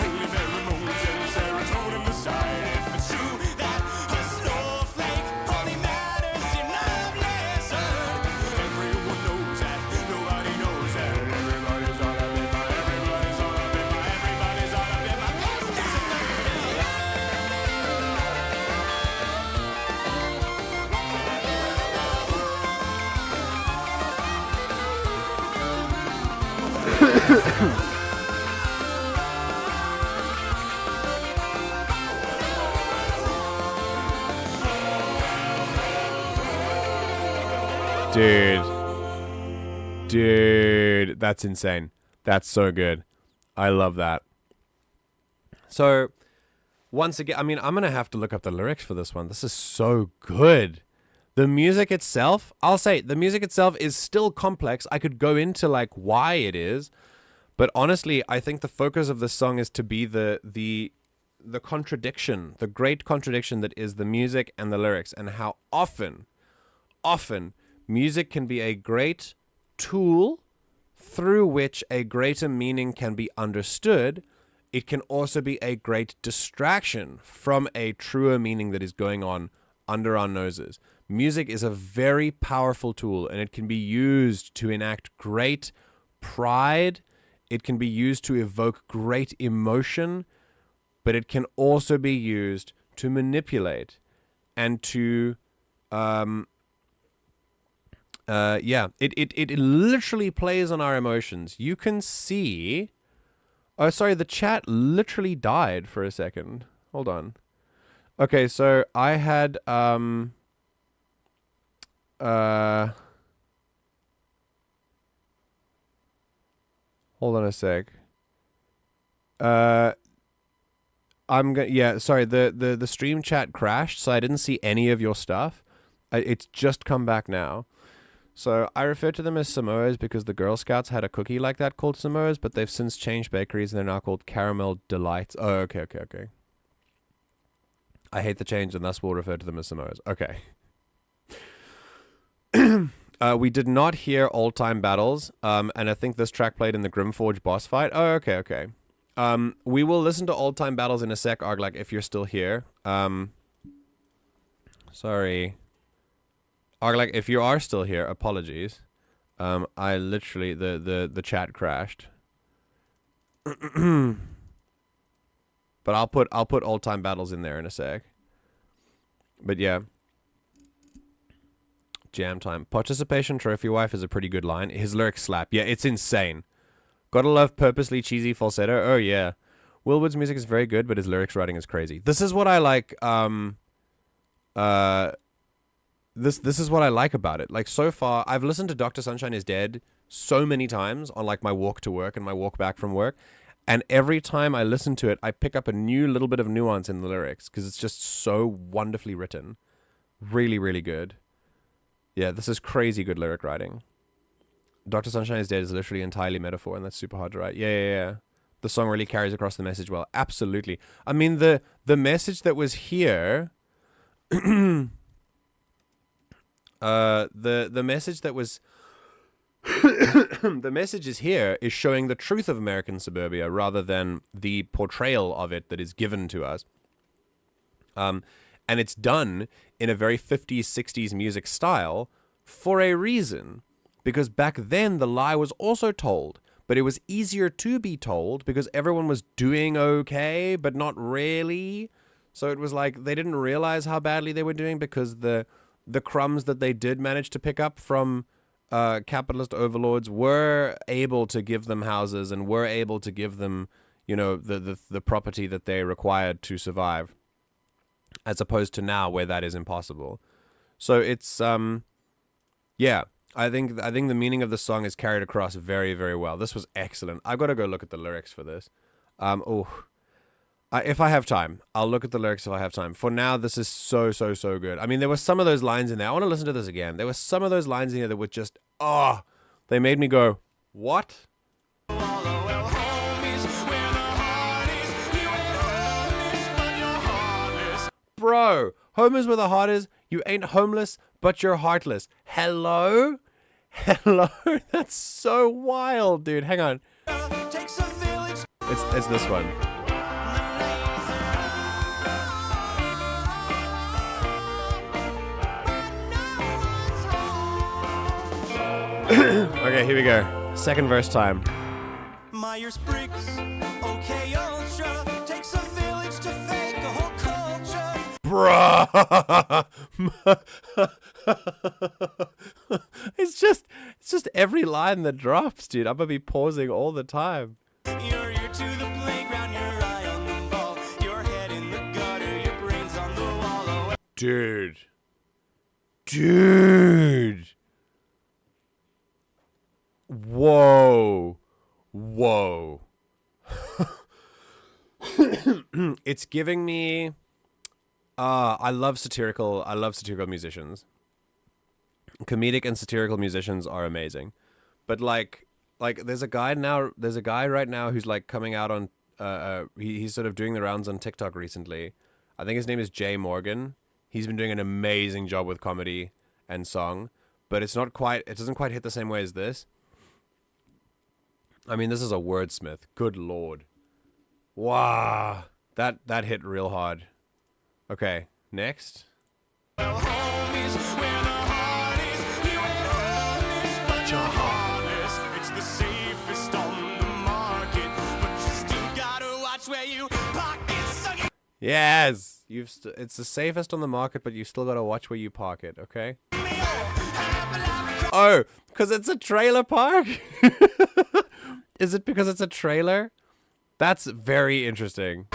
Only pheromones and serotonin decide if it's true that a snowflake only matters in a blizzard. Everyone knows that, nobody knows that. Everybody's all up in my, everybody's all up in my, everybody's all up in my Dude, that's insane. That's so good. I love that. So, once again, I mean, I'm going to have to look up the lyrics for this one. This is so good. The music itself, I'll say, the music itself is still complex. I could go into like why it is, but honestly, I think the focus of this song is to be the contradiction, the great contradiction that is the music and the lyrics, and how often music can be a great tool through which a greater meaning can be understood. It can also be a great distraction from a truer meaning that is going on under our noses. Music is a very powerful tool, and it can be used to enact great pride. It can be used to evoke great emotion, but it can also be used to manipulate and to, it literally plays on our emotions. You can see, oh, sorry, the chat literally died for a second. Hold on. Okay, so I had, hold on a sec. Sorry, the stream chat crashed, so I didn't see any of your stuff. It's just come back now. So I refer to them as Samoas because the Girl Scouts had a cookie like that called Samoas, but they've since changed bakeries and they're now called Caramel Delights. Oh, okay. I hate the change and thus we'll refer to them as Samoas. Okay. We did not hear Old Time Battles, and I think this track played in the Grimforge boss fight. Oh, okay. We will listen to Old Time Battles in a sec, Arglak, if you're still here. Sorry. Arglak, if you are still here, apologies. I literally, the chat crashed. But I'll put Old Time Battles in there in a sec. But yeah. Jam time. Participation trophy wife is a pretty good line. His lyrics slap. Yeah, it's insane. Gotta love purposely cheesy falsetto. Oh yeah. Willwood's music is very good, but his lyrics writing is crazy. This is what I like. This is what I like about it. Like, so far, I've listened to Dr. Sunshine is Dead so many times on like my walk to work and my walk back from work, and every time I listen to it, I pick up a new little bit of nuance in the lyrics because it's just so wonderfully written. Really, really good. Yeah, this is crazy good lyric writing. Dr. Sunshine is Dead is literally entirely metaphor, and that's super hard to write. Yeah. The song really carries across the message well. Absolutely. I mean, the message that was here... the message that was... the message is here is showing the truth of American suburbia rather than the portrayal of it that is given to us. And it's done in a very 50s, 60s music style for a reason. Because back then, the lie was also told. But it was easier to be told because everyone was doing okay, but not really. So it was like they didn't realize how badly they were doing because the crumbs that they did manage to pick up from capitalist overlords were able to give them houses and were able to give them, you know, the property that they required to survive. As opposed to now where that is impossible. So it's, yeah, I think the meaning of the song is carried across very, very well. This was excellent. I've got to go look at the lyrics for this. If I have time, I'll look at the lyrics if I have time. For now, this is so good. I mean, there were some of those lines in there. I want to listen to this again. There were some of those lines in here that were just, they made me go, what? Bro, home is where the heart is. You ain't homeless, but you're heartless. Hello? That's so wild, dude. Hang on. It's this one. Okay, here we go. Second verse time. Myers-Briggs, okay, Ultra, takes a village to fake a whole culture. Bruh! It's just every line that drops, dude. I'm gonna be pausing all the time. Your ear to the playground, your eye on the ball, your head in the gutter, your brains on the wall. Dude. Whoa. It's giving me. I love satirical musicians. Comedic and satirical musicians are amazing, but like there's a guy right now who's like coming out on he's sort of doing the rounds on TikTok recently. I think his name is Jay Morgan. He's been doing an amazing job with comedy and song, but it doesn't quite hit the same way as this. I mean, this is a wordsmith. Good lord. Wow. That hit real hard. Okay, next. Well, homies, where the heart is, you ain't honest, but you're harmless. It's the safest on the market, but you still gotta watch where you park it. So you Yes, it's the safest on the market, but you still gotta watch where you park it. Okay. Oh, because it's a trailer park. Is it because it's a trailer? That's very interesting.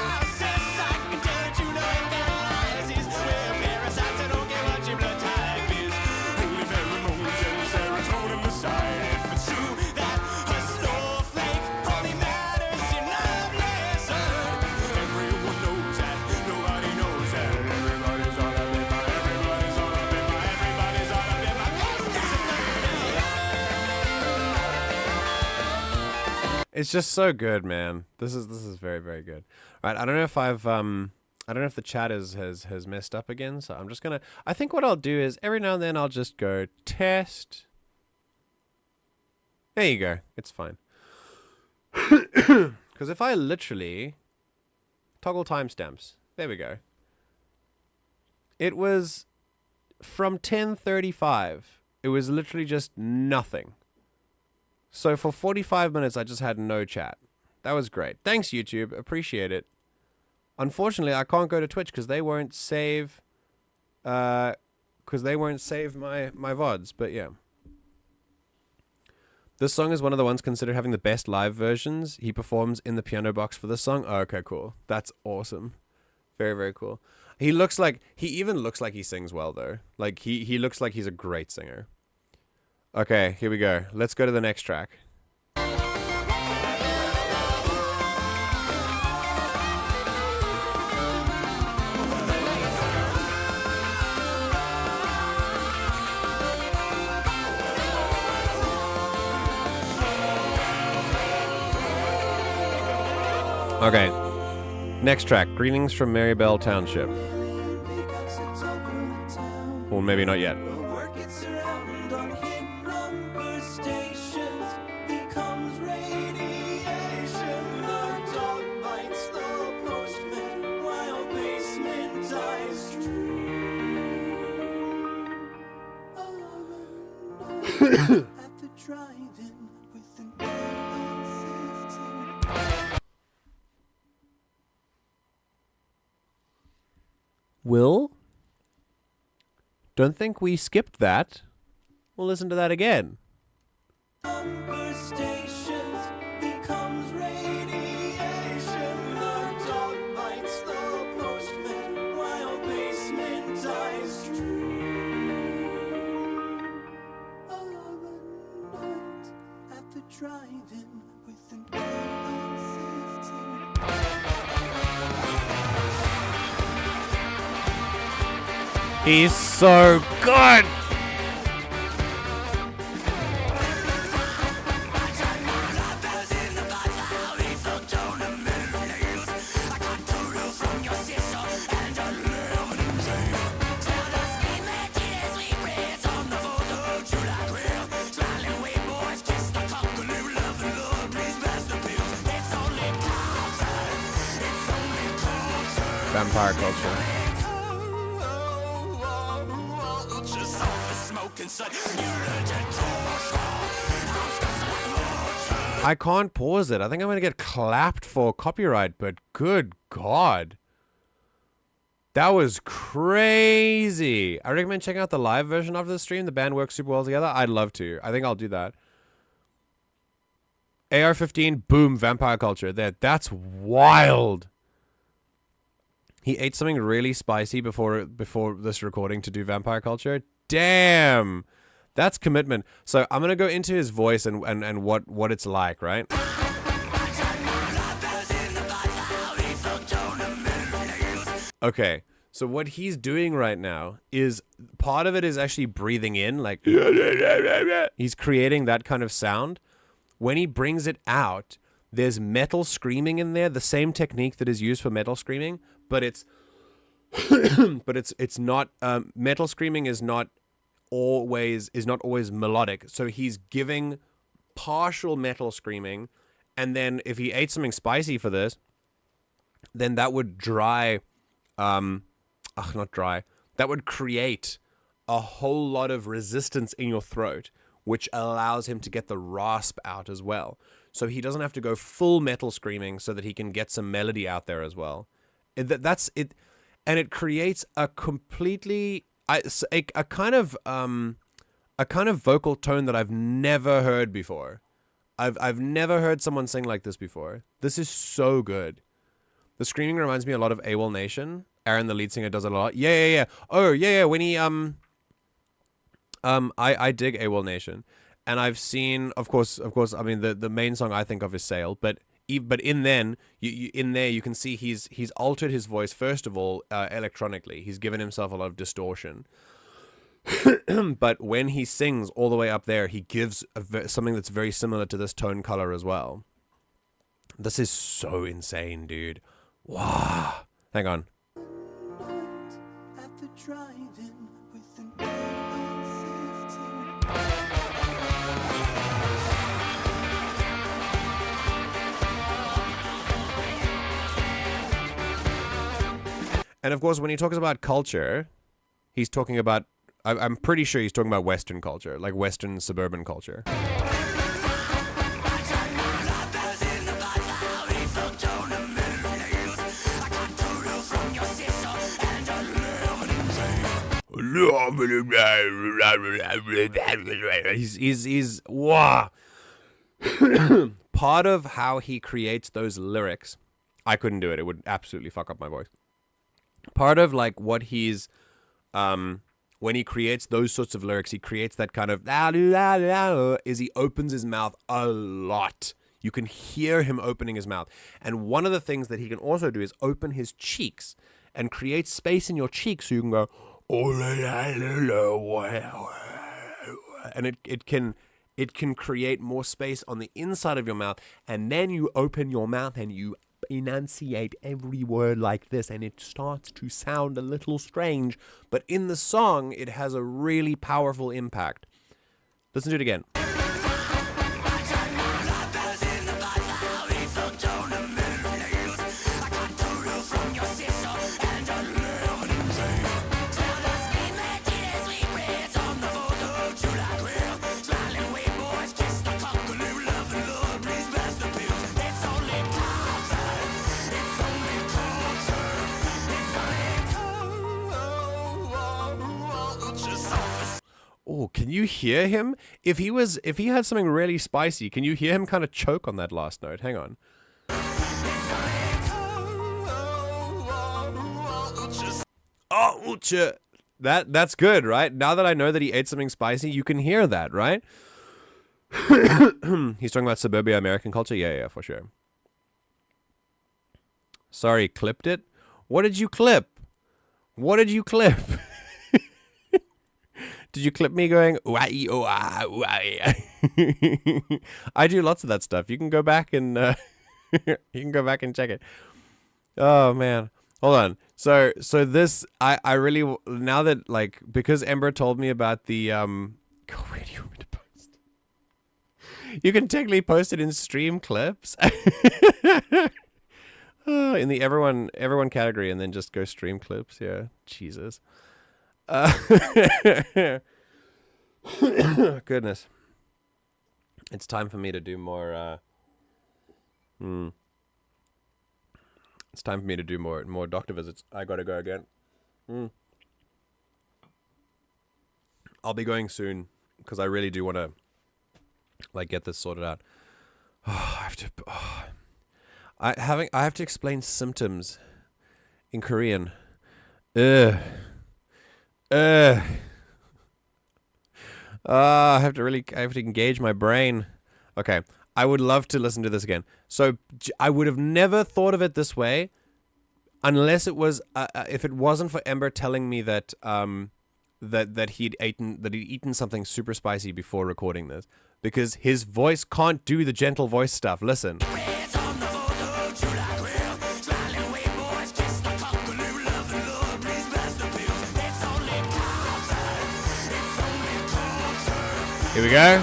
It's just so good, man. This is very, very good. All right, I don't know if I don't know if the chat has messed up again, so I'm just gonna. I think what I'll do is every now and then I'll just go test. There you go. It's fine. Because if I literally toggle timestamps, there we go. It was from 10:35. It was literally just nothing. So for 45 minutes, I just had no chat. That was great. Thanks, YouTube. Appreciate it. Unfortunately, I can't go to Twitch because they won't save. My VODs. But yeah. This song is one of the ones considered having the best live versions. He performs in the piano box for this song. Oh, okay, cool. That's awesome. Very, very cool. He even looks like he sings well, though. Like, he looks like he's a great singer. Okay, here we go. Let's go to the next track. Okay, next track. Greetings from Marybelle Township. Well, maybe not yet. Will? Don't think we skipped that. We'll listen to that again. He's so good. Vampire culture. I can't pause it. I think I'm going to get clapped for copyright, but good God. That was crazy. I recommend checking out the live version of the stream. The band works super well together. I'd love to. I think I'll do that. AR-15, boom, vampire culture. That's wild. He ate something really spicy before this recording to do vampire culture. Damn. That's commitment. So I'm going to go into his voice and what it's like, right? Okay. So what he's doing right now is part of it is actually breathing in, like he's creating that kind of sound. When he brings it out, there's metal screaming in there, the same technique that is used for metal screaming, but it's it's not metal screaming is not always melodic. So he's giving partial metal screaming, and then if he ate something spicy for this, then that would that would create a whole lot of resistance in your throat, which allows him to get the rasp out as well. So he doesn't have to go full metal screaming so that he can get some melody out there as well. That's it. And it creates a completely, a kind of vocal tone that I've never heard before. I've never heard someone sing like this before. This is so good. The screaming reminds me a lot of AWOL Nation. Aaron, the lead singer, does it a lot. Yeah. Oh, yeah. When he, I dig AWOL Nation. And I've seen, of course, I mean, the main song I think of is Sail, but in there you can see he's altered his voice, first of all, electronically. He's given himself a lot of distortion. But when he sings all the way up there, he gives something that's very similar to this tone color as well. This is so insane, dude. Wow. Hang on. At the drive-in with an And of course, when he talks about culture, he's talking about, I'm pretty sure he's talking about Western culture, like Western suburban culture. He's wow. Part of how he creates those lyrics, I couldn't do it. It would absolutely fuck up my voice. Part of like what he's when he creates those sorts of lyrics, he creates that kind of is he opens his mouth a lot. You can hear him opening his mouth. And one of the things that he can also do is open his cheeks and create space in your cheeks so you can go, and it can create more space on the inside of your mouth, and then you open your mouth and you enunciate every word like this, and it starts to sound a little strange, but in the song it has a really powerful impact. Listen to it again. Oh, can you hear him? If he had something really spicy, can you hear him kind of choke on that last note? Hang on. Oh, that's good, right? Now that I know that he ate something spicy, you can hear that, right? He's talking about suburbia American culture? Yeah, for sure. Sorry, clipped it? What did you clip? What did you clip? Did you clip me going, I do lots of that stuff. You can go back and check it. Oh man. Hold on. So this I really, now that, like, because Ember told me about the where do you want me to post? You can technically post it in stream clips. In the everyone category, and then just go stream clips. Yeah. Jesus. Goodness. It's time for me to do more It's time for me to do more doctor visits. I gotta go again. I'll be going soon because I really do want to, like, get this sorted out. I have to explain symptoms in Korean. I have to engage my brain. Okay. I would love to listen to this again. So I would have never thought of it this way. unless it was if it wasn't for Ember telling me that that he'd eaten something super spicy before recording this, because his voice can't do the gentle voice stuff. Listen. Here we go.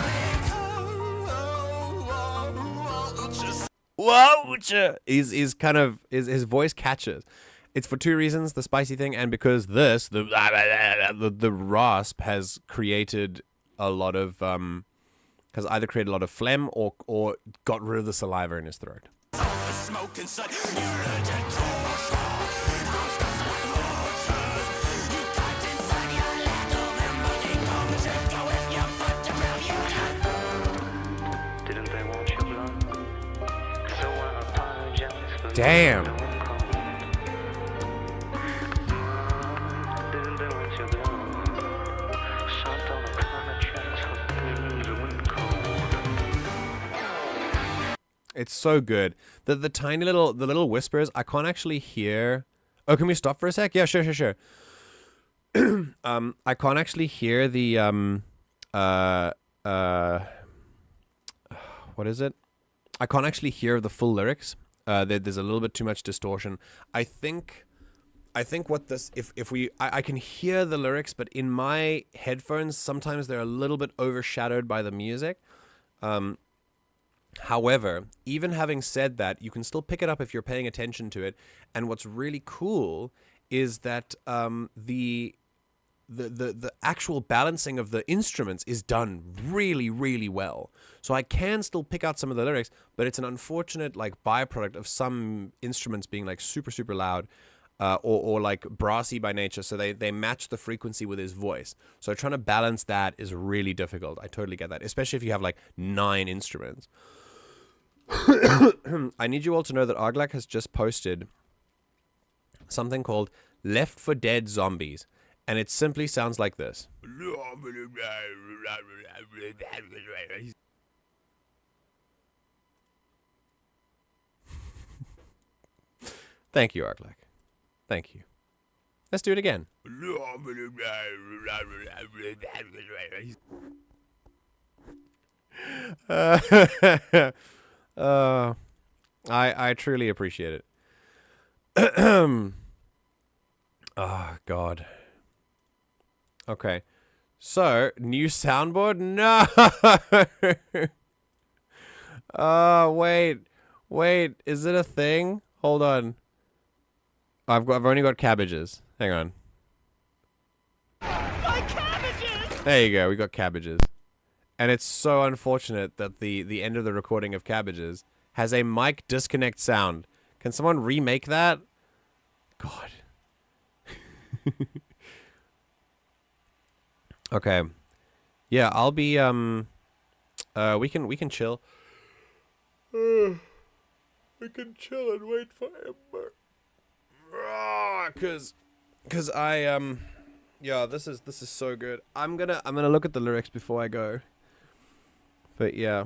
Whoa! He's kind of his voice catches. It's for two reasons: the spicy thing, and because the rasp has created a lot of has either created a lot of phlegm or got rid of the saliva in his throat. Damn. It's so good. The tiny little whispers, I can't actually hear. Oh, can we stop for a sec? Yeah, sure. I can't actually hear the what is it? I can't actually hear the full lyrics. There's a little bit too much distortion. I think what this, if we, I can hear the lyrics, but in my headphones, sometimes they're a little bit overshadowed by the music. However, even having said that, you can still pick it up if you're paying attention to it. And what's really cool is that the actual balancing of the instruments is done really, really well. So I can still pick out some of the lyrics, but it's an unfortunate like byproduct of some instruments being like super, super loud or like brassy by nature. So they match the frequency with his voice. So trying to balance that is really difficult. I totally get that, especially if you have like 9 instruments. I need you all to know that Arglak has just posted something called Left for Dead Zombies. And it simply sounds like this. Thank you, Arglak. Thank you. Let's do it again. I truly appreciate it. Oh, God. Okay, so new soundboard. No. Oh, wait. Is it a thing? Hold on. I've only got cabbages. Hang on. My cabbages! There you go. We got cabbages, and it's so unfortunate that the end of the recording of cabbages has a mic disconnect sound. Can someone remake that? God. Okay. Yeah, I'll be we can chill. We can chill and wait for Ember. Cause I yeah, this is so good. I'm gonna look at the lyrics before I go. But yeah.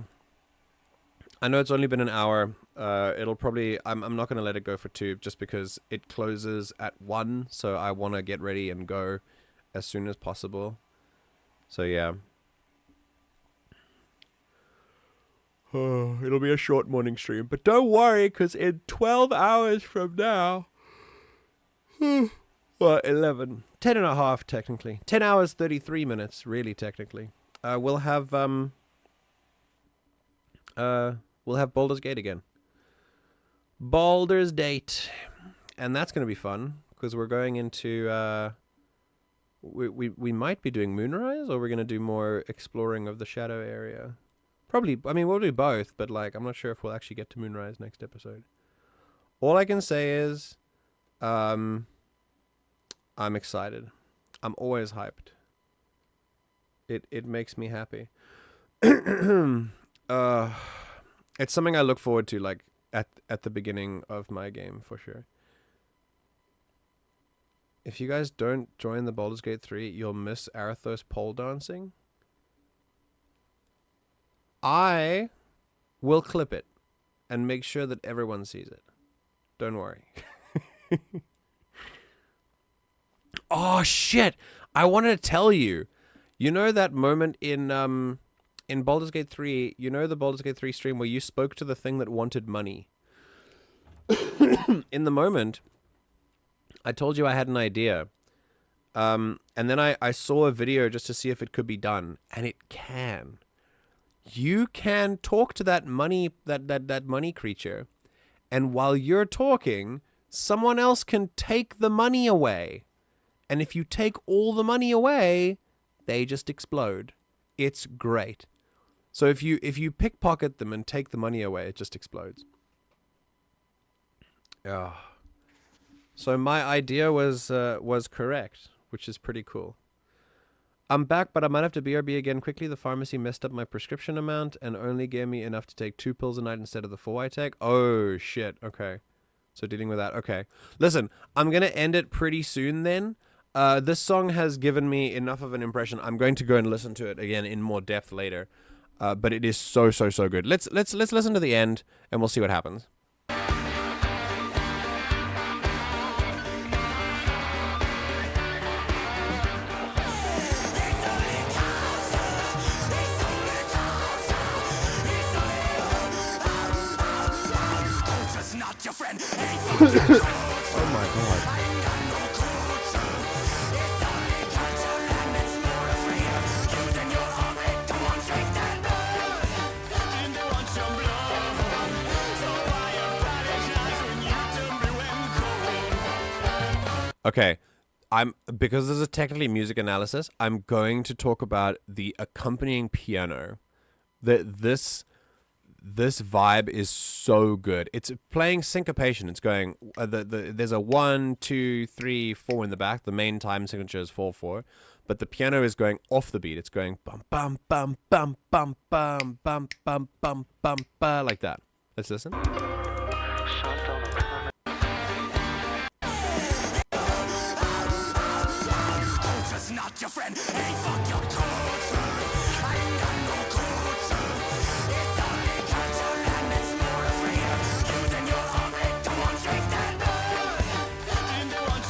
I know it's only been an hour. It'll probably I'm not gonna let it go for 2 just because it closes at 1, so I wanna get ready and go as soon as possible. So yeah. Oh, it'll be a short morning stream, but don't worry, because in 12 hours from now, well, 11, 10 and a half technically, 10 hours 33 minutes really technically, we'll have Baldur's Gate again. Baldur's Date, and that's gonna be fun because we're going into we might be doing Moonrise, or we're going to do more exploring of the Shadow area. Probably, I mean, we'll do both, but like, I'm not sure if we'll actually get to Moonrise next episode. All I can say is, I'm excited. I'm always hyped. It makes me happy. It's something I look forward to, like, at the beginning of my game, for sure. If you guys don't join the Baldur's Gate 3, you'll miss Arathos pole dancing. I will clip it and make sure that everyone sees it. Don't worry. Oh shit! I wanted to tell you. You know that moment in Baldur's Gate 3, you know the Baldur's Gate 3 stream where you spoke to the thing that wanted money. In the moment, I told you I had an idea. And then I saw a video just to see if it could be done, and it can. You can talk to that money that money creature, and while you're talking, someone else can take the money away. And if you take all the money away, they just explode. It's great. So if you pickpocket them and take the money away, it just explodes. Yeah. So my idea was correct, which is pretty cool. I'm back, but I might have to BRB again quickly. The pharmacy messed up my prescription amount and only gave me enough to take 2 pills a night instead of the 4 I take. Oh, shit. Okay. So dealing with that. Okay. Listen, I'm going to end it pretty soon then. This song has given me enough of an impression. I'm going to go and listen to it again in more depth later. But it is so good. Let's listen to the end and we'll see what happens. Oh my god. Okay, because this is technically music analysis, I'm going to talk about the accompanying piano. This vibe is so good. It's playing syncopation. It's going there's a 1, 2, 3, 4 in the back. The main time signature is 4/4, but the piano is going off the beat. It's going bum bum bum bum bum bum bum bum bum bum bum like that. Let's listen. Not your friend. Hey, fuck your culture. I ain't got no culture. It's only culture and it's more afraid of you than you're of it. Come on, shake that.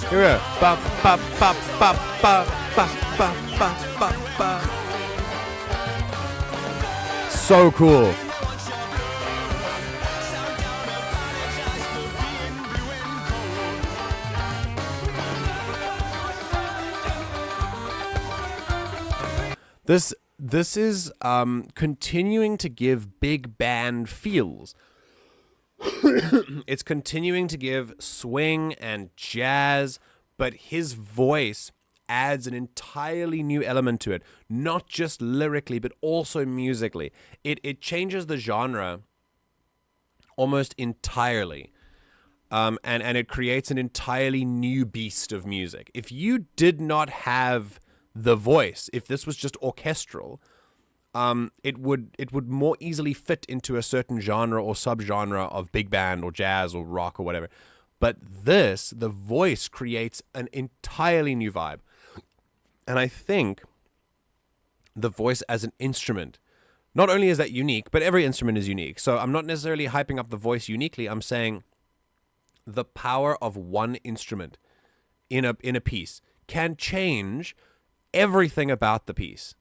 Here we go. Ba ba ba ba ba ba ba ba ba ba. So cool. This is continuing to give big band feels. It's continuing to give swing and jazz, but his voice adds an entirely new element to it, not just lyrically, but also musically. It changes the genre almost entirely. And it creates an entirely new beast of music. If you did not have the voice, if this was just orchestral, it would more easily fit into a certain genre or subgenre of big band or jazz or rock or whatever. But the voice creates an entirely new vibe. And I think the voice as an instrument, not only is that unique, but every instrument is unique. So I'm not necessarily hyping up the voice uniquely. I'm saying the power of one instrument in a piece can change everything about the piece.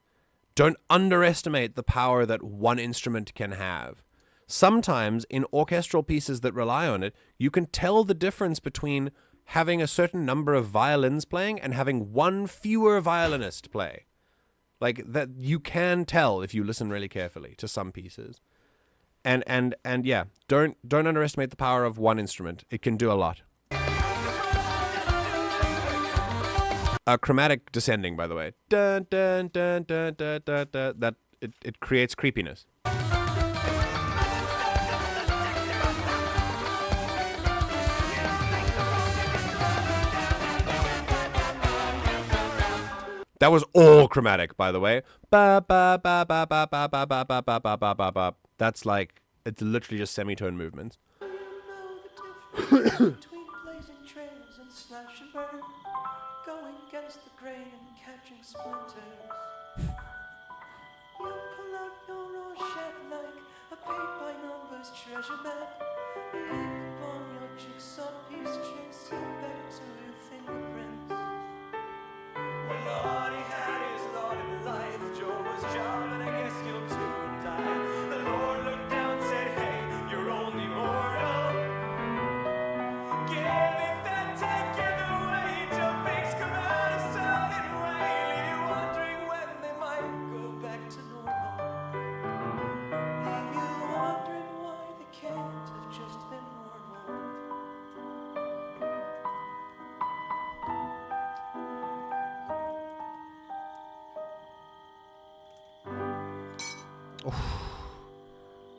Don't underestimate the power that one instrument can have. Sometimes in orchestral pieces that rely on it, you can tell the difference between having a certain number of violins playing and having one fewer violinist play. Like that, you can tell if you listen really carefully to some pieces. And yeah, don't underestimate the power of one instrument. It can do a lot. Chromatic descending, by the way. Dun, dun, dun, dun, dun, dun, dun. That it creates creepiness. That was all chromatic, by the way. Ba ba ba ba ba ba ba ba ba ba ba ba ba ba. That's like, it's literally just semitone movements. Between blazing trails and slash and burn, going against the grain and catching splinters. You pull out your own shed like a paint-by-numbers treasure map. You ink upon your jigsaw piece, trace you back to your fingerprints.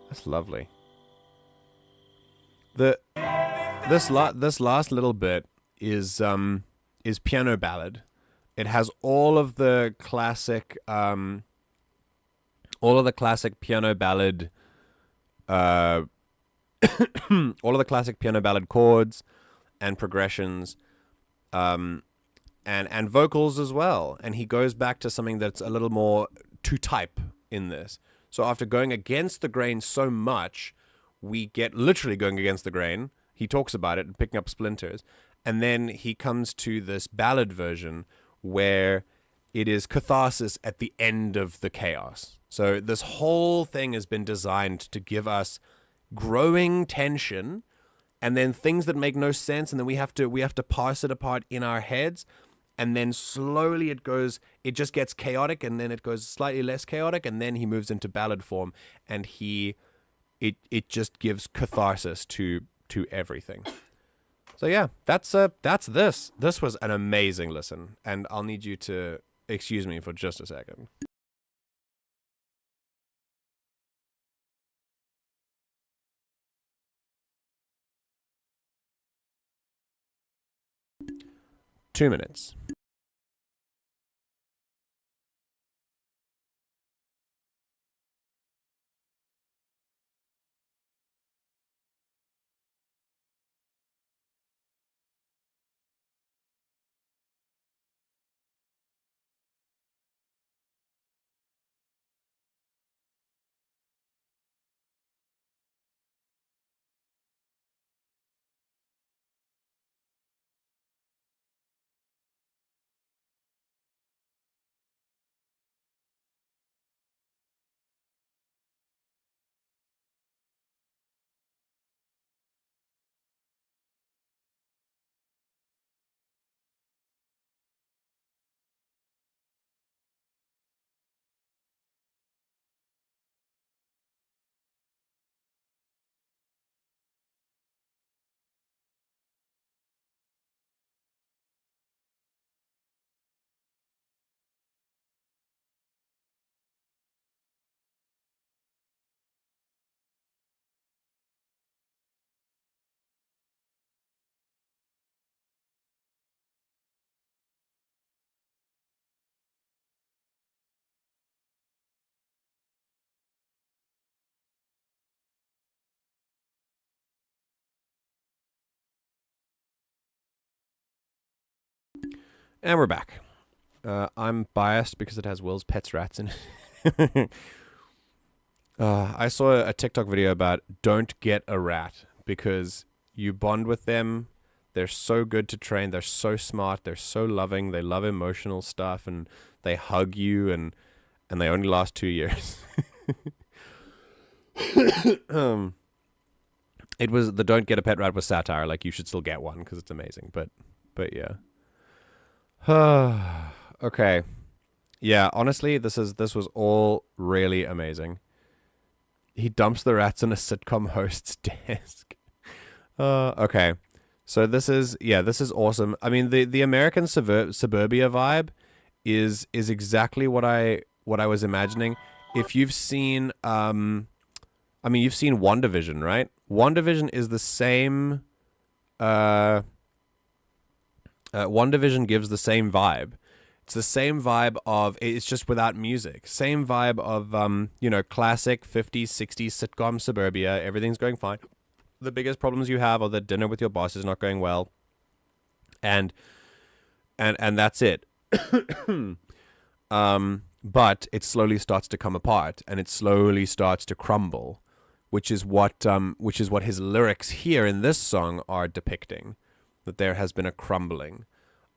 That's lovely. This last little bit is piano ballad. It has all of the classic piano ballad all of the classic piano ballad chords and progressions, and vocals as well. And he goes back to something that's a little more to type in this. So after going against the grain so much, we get literally going against the grain. He talks about it and picking up splinters. And then he comes to this ballad version where it is catharsis at the end of the chaos. So this whole thing has been designed to give us growing tension and then things that make no sense, and then we have to parse it apart in our heads. And then slowly it just gets chaotic, and then it goes slightly less chaotic, and then he moves into ballad form, and it just gives catharsis to everything. So yeah, that's this. This was an amazing listen, and I'll need you to excuse me for just a second. Two minutes. And we're back. I'm biased because it has Will's Pets Rats in it. I saw a TikTok video about don't get a rat because you bond with them. They're so good to train. They're so smart. They're so loving. They love emotional stuff, and they hug you, and they only last 2 years. It was the don't get a pet rat was satire. Like, you should still get one because it's amazing. But yeah. Okay. Yeah, honestly, this was all really amazing. He dumps the rats on a sitcom host's desk. Okay. So this is awesome. I mean, the American suburbia vibe is exactly what I was imagining. If you've seen you've seen WandaVision, right? WandaVision is the same WandaVision gives the same vibe. It's the same vibe of, it's just without music. Same vibe of, classic 50s, 60s sitcom suburbia. Everything's going fine. The biggest problems you have are that dinner with your boss is not going well. And that's it. But it slowly starts to come apart, and it slowly starts to crumble, which is what his lyrics here in this song are depicting. That there has been a crumbling,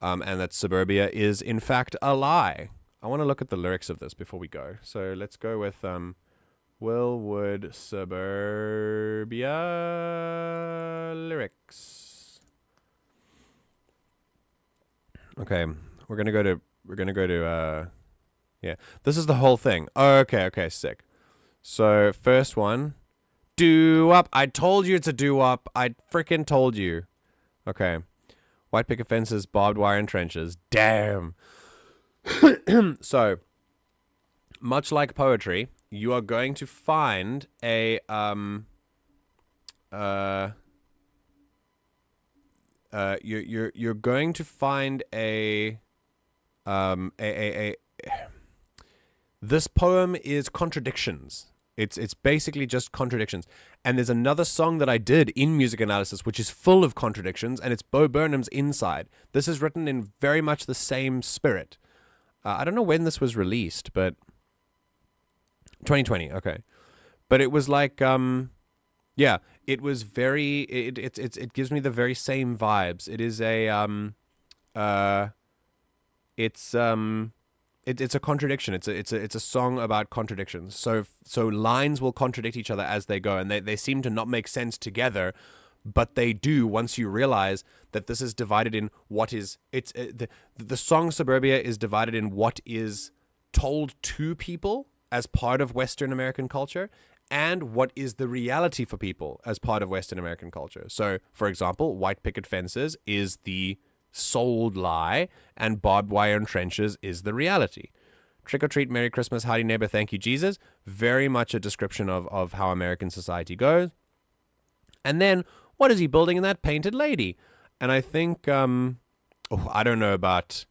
and that suburbia is in fact a lie. I want to look at the lyrics of this before we go. So let's go with Will Wood suburbia lyrics. Okay, we're gonna go to yeah. This is the whole thing. Okay, sick. So first one, doo-wop. I told you it's a doo-wop. I freaking told you. Okay. White picket fences, barbed wire, and trenches. Damn. So, much like poetry, you are going to find a you're going to find this poem is contradictions. It's basically just contradictions. And there's another song that I did in music analysis which is full of contradictions, and it's Bo Burnham's Inside. This is written in very much the same spirit. I don't know when this was released, but 2020, okay. But it was like yeah, it was very it gives me the very same vibes. It is a it's a contradiction. It's a song about contradictions. So lines will contradict each other as they go, and they seem to not make sense together, but they do once you realize that this is divided in what is the song Suburbia is divided in what is told to people as part of Western American culture and what is the reality for people as part of Western American culture. So, for example, white picket fences is the sold lie, and barbed wire and trenches is the reality. Trick or treat, Merry Christmas, howdy neighbor, thank you Jesus, very much a description of how American society goes. And then, what is he building in that painted lady? And I think, I don't know about,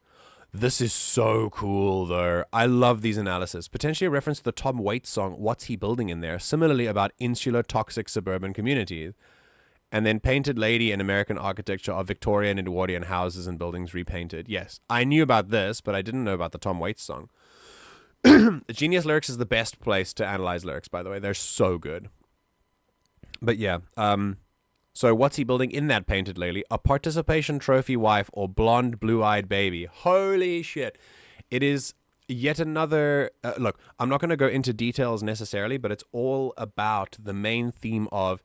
this is so cool though. I love these analyses. Potentially a reference to the Tom Waits song, What's He Building in There? Similarly about insular, toxic suburban communities. And then Painted Lady and American architecture are Victorian and Edwardian houses and buildings repainted. Yes, I knew about this, but I didn't know about the Tom Waits song. Genius Lyrics is the best place to analyze lyrics, by the way. They're so good. But yeah, so what's he building in that painted lady? A participation trophy wife or blonde blue-eyed baby. Holy shit. It is yet another... look, I'm not going to go into details necessarily, but it's all about the main theme of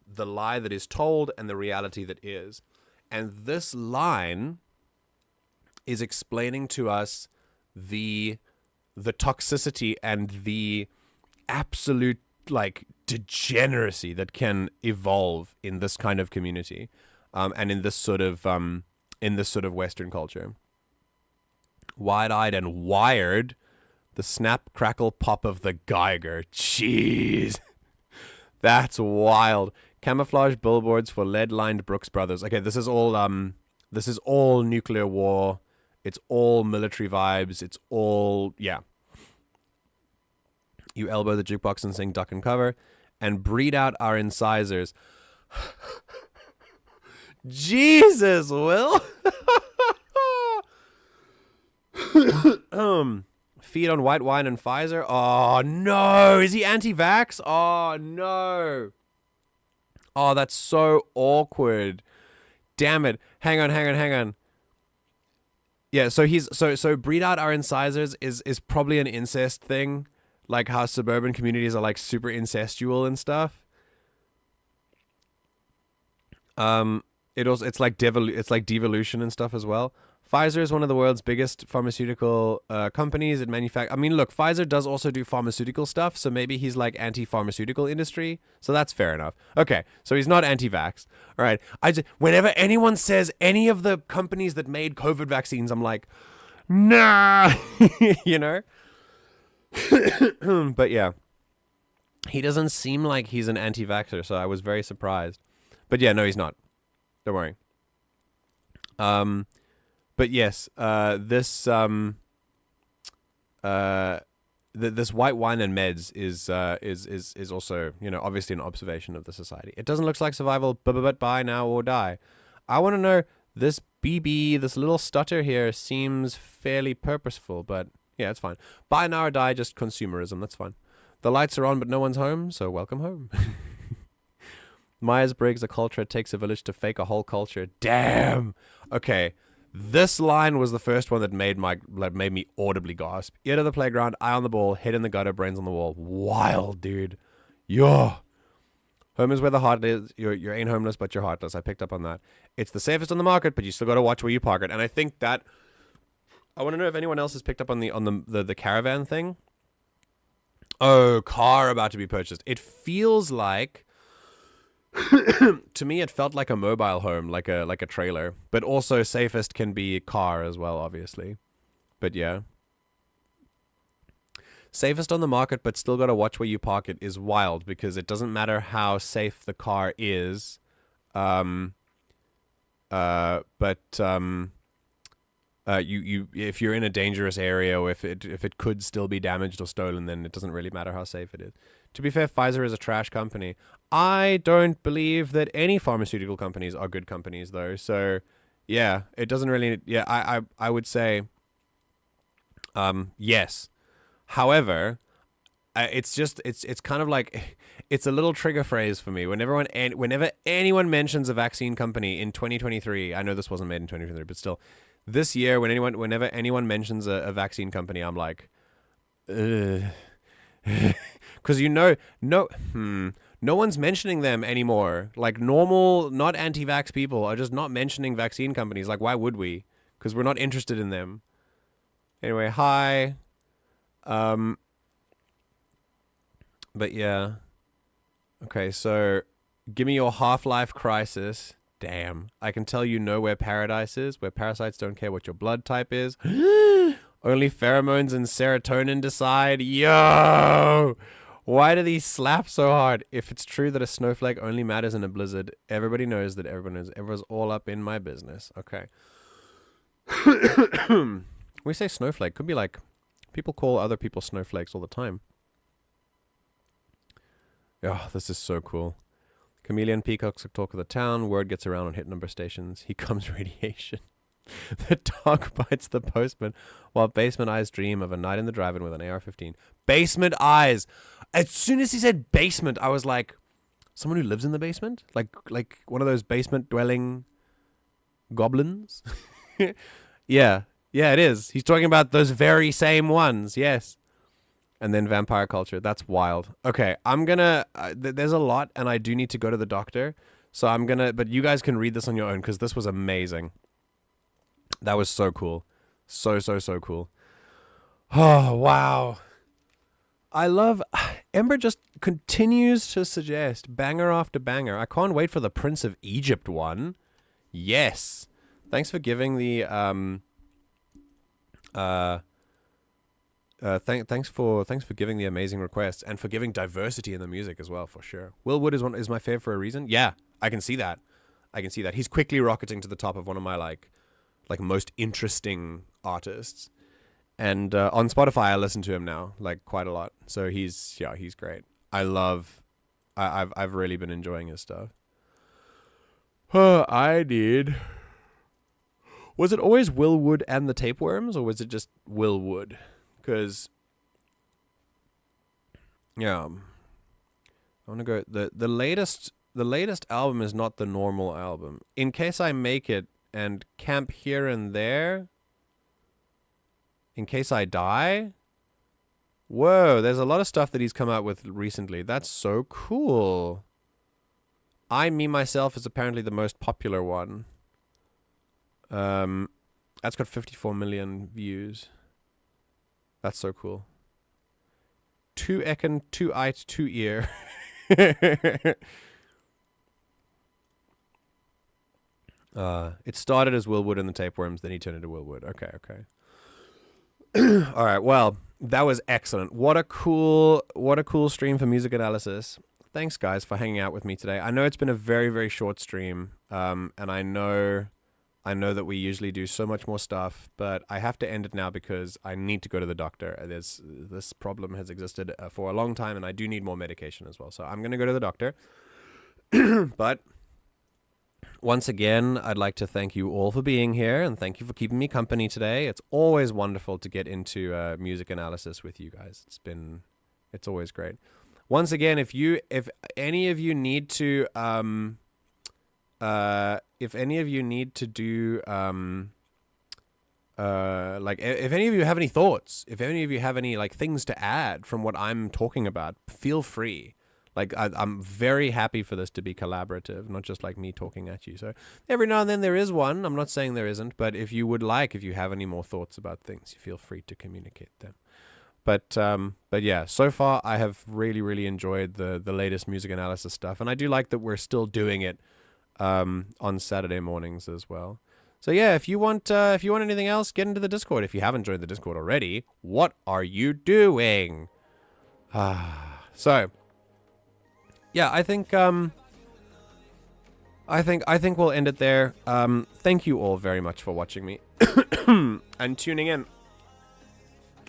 the lie that is told and the reality that is. And this line is explaining to us the toxicity and the absolute like degeneracy that can evolve in this kind of community, and in this sort of Western culture. Wide-eyed and wired, the snap, crackle, pop of the Geiger. Jeez, that's wild. Camouflage billboards for lead-lined Brooks Brothers. Okay, this is all nuclear war. It's all military vibes. It's all, yeah. You elbow the jukebox and sing Duck and Cover and breed out our incisors. Jesus, Will. Feed on white wine and Pfizer. Oh, no. Is he anti-vax? Oh, no. Oh, that's so awkward. Damn it. Hang on. Yeah, so breed out our incisors is probably an incest thing. Like how suburban communities are like super incestual and stuff. It's like devolution and stuff as well. Pfizer is one of the world's biggest pharmaceutical companies. It I mean, look, Pfizer does also do pharmaceutical stuff, so maybe he's like anti-pharmaceutical industry. So that's fair enough. Okay, so he's not anti-vax. All right. Whenever anyone says any of the companies that made COVID vaccines, I'm like, nah, you know? But yeah, he doesn't seem like he's an anti-vaxxer, so I was very surprised. But yeah, no, he's not. Don't worry. But yes, this white wine and meds is also, you know, obviously an observation of the society. It doesn't look like survival, but buy now or die. I want to know, this BB, this little stutter here seems fairly purposeful, but yeah, it's fine. Buy now or die, just consumerism, that's fine. The lights are on, but no one's home, so welcome home. Myers-Briggs, a culture, it takes a village to fake a whole culture. Damn! Okay, this line was the first one that made me audibly gasp. Ear to the playground, eye on the ball, head in the gutter, brains on the wall. Wild, dude. Yo. Home is where the heart is. You ain't homeless, but you're heartless. I picked up on that. It's the safest on the market, but you still got to watch where you park it. And I think that... I want to know if anyone else has picked up on the caravan thing. Oh, car about to be purchased. It feels like... to me, it felt like a mobile home, like a trailer. But also, safest can be car as well, obviously. But yeah. safest on the market, but still got to watch where you park it is wild, because it doesn't matter how safe the car is. You if you're in a dangerous area, or if it could still be damaged or stolen, then it doesn't really matter how safe it is. To be fair, Pfizer is a trash company. I don't believe that any pharmaceutical companies are good companies, though. So, yeah, it doesn't really. Yeah, I would say, yes. However, it's kind of like, it's a little trigger phrase for me. Whenever anyone mentions a vaccine company in 2023, I know this wasn't made in 2023, but still, this year, whenever anyone mentions a vaccine company, I'm like, because no one's mentioning them anymore. Like, normal, not anti-vax people are just not mentioning vaccine companies. Like, why would we? Because we're not interested in them. Anyway, hi. But yeah. Okay, so give me your Half-Life Crisis. Damn. I can tell you know where paradise is, where parasites don't care what your blood type is. Only pheromones and serotonin decide. Yo! Why do these slap so hard? If it's true that a snowflake only matters in a blizzard, everybody knows that everyone knows. Everyone's all up in my business. Okay. We say snowflake. Could be like, people call other people snowflakes all the time. Oh, this is so cool. Chameleon peacocks are talk of the town. Word gets around on hit number stations. He comes radiation. The dog bites the postman while Basement Eyes dream of a night in the drive-in with an AR-15. Basement Eyes! As soon as he said basement, I was like, someone who lives in the basement? Like one of those basement-dwelling goblins? Yeah, it is. He's talking about those very same ones, yes. And then vampire culture. That's wild. Okay, I'm gonna... there's a lot, and I do need to go to the doctor. So I'm gonna... But you guys can read this on your own, because this was amazing. That was so cool. So cool. Oh, wow. I love... Ember just continues to suggest banger after banger. I can't wait for the Prince of Egypt one. Yes. Thanks for giving the... thanks for giving the amazing requests, and for giving diversity in the music as well, for sure. Will Wood is my fave for a reason. Yeah, I can see that. He's quickly rocketing to the top of one of my like most interesting artists. And on Spotify, I listen to him now like quite a lot. So he's great. I've really been enjoying his stuff. I did. Was it always Will Wood and the Tapeworms, or was it just Will Wood? Because, yeah, I want to go. The latest album is not the normal album. In Case I Make It and Camp Here and There. In Case I Die. Whoa, there's a lot of stuff that he's come out with recently. That's so cool. I, Me, Myself is apparently the most popular one. That's got 54 million views. That's so cool. 2 Ecken, 2 Eit, 2 Ear. It started as Will Wood and the Tapeworms, then he turned into Will Wood. Okay. All right, well, that was excellent. What a cool stream for music analysis. Thanks, guys, for hanging out with me today. I know it's been a very, very short stream, and I know that we usually do so much more stuff, but I have to end it now because I need to go to the doctor. This problem has existed for a long time, and I do need more medication as well. So I'm going to go to the doctor. But once again, I'd like to thank you all for being here, and thank you for keeping me company today. It's always wonderful to get into music analysis with you guys. It's always great. Once again, if any of you need to if any of you need to do, if any of you have any thoughts, if any of you have any things to add from what I'm talking about, feel free. I'm very happy for this to be collaborative, not just like me talking at you. So every now and then there is one. I'm not saying there isn't, but if you have any more thoughts about things, you feel free to communicate them. But yeah, so far I have really, really enjoyed the latest music analysis stuff, and I do like that we're still doing it on Saturday mornings as well. So yeah, if you want anything else, get into the Discord. If you haven't joined the Discord already, what are you doing? So yeah, I think we'll end it there. Thank you all very much for watching me and tuning in.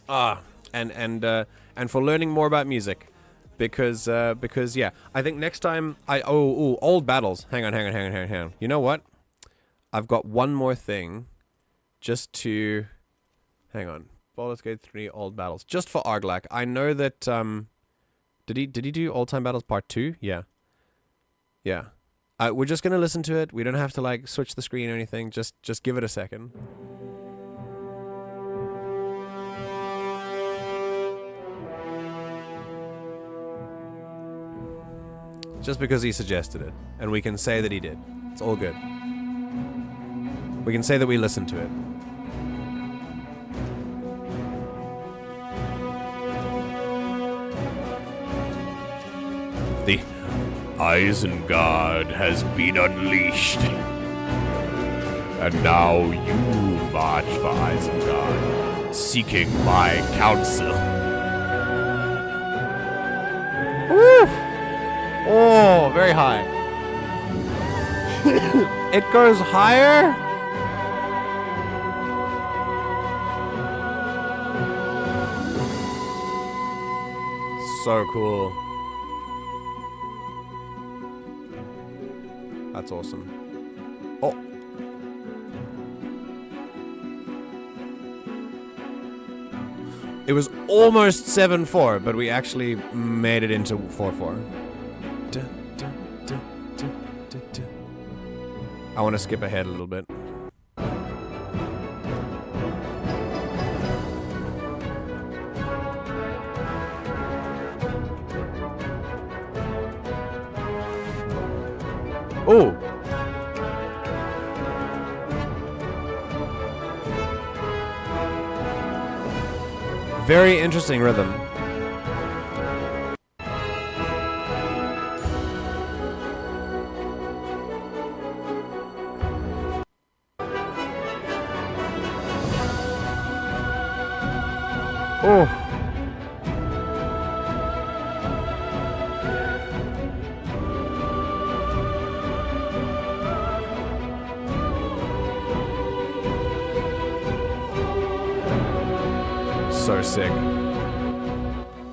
And for learning more about music, because yeah, I think next time old battles. Hang on. You know what? I've got one more thing, just to hang on. Baldur's Gate 3 old battles, just for Arglak. I know that did he do Old Time Battles Part 2? Yeah. We're just gonna listen to it. We don't have to like switch the screen or anything. Just give it a second. Just because he suggested it, and we can say that he did. It's all good. We can say that we listened to it. The Isengard has been unleashed. And now you march for Isengard, seeking my counsel. Woo! Oh, very high. It goes higher? So cool. That's awesome. Oh. It was almost 7-4, but we actually made it into 4-4. I want to skip ahead a little bit. Oh! Very interesting rhythm. Oh! So sick.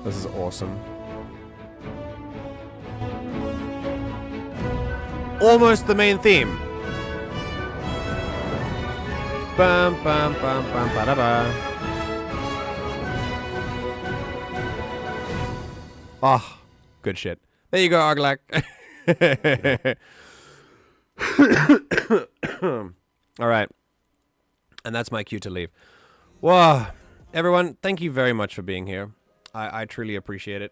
This is awesome. Almost the main theme. Bum bum bum bum ba da ba. Ah, good shit. There you go, Arglak. All right. And that's my cue to leave. Whoa. Everyone, thank you very much for being here. I truly appreciate it.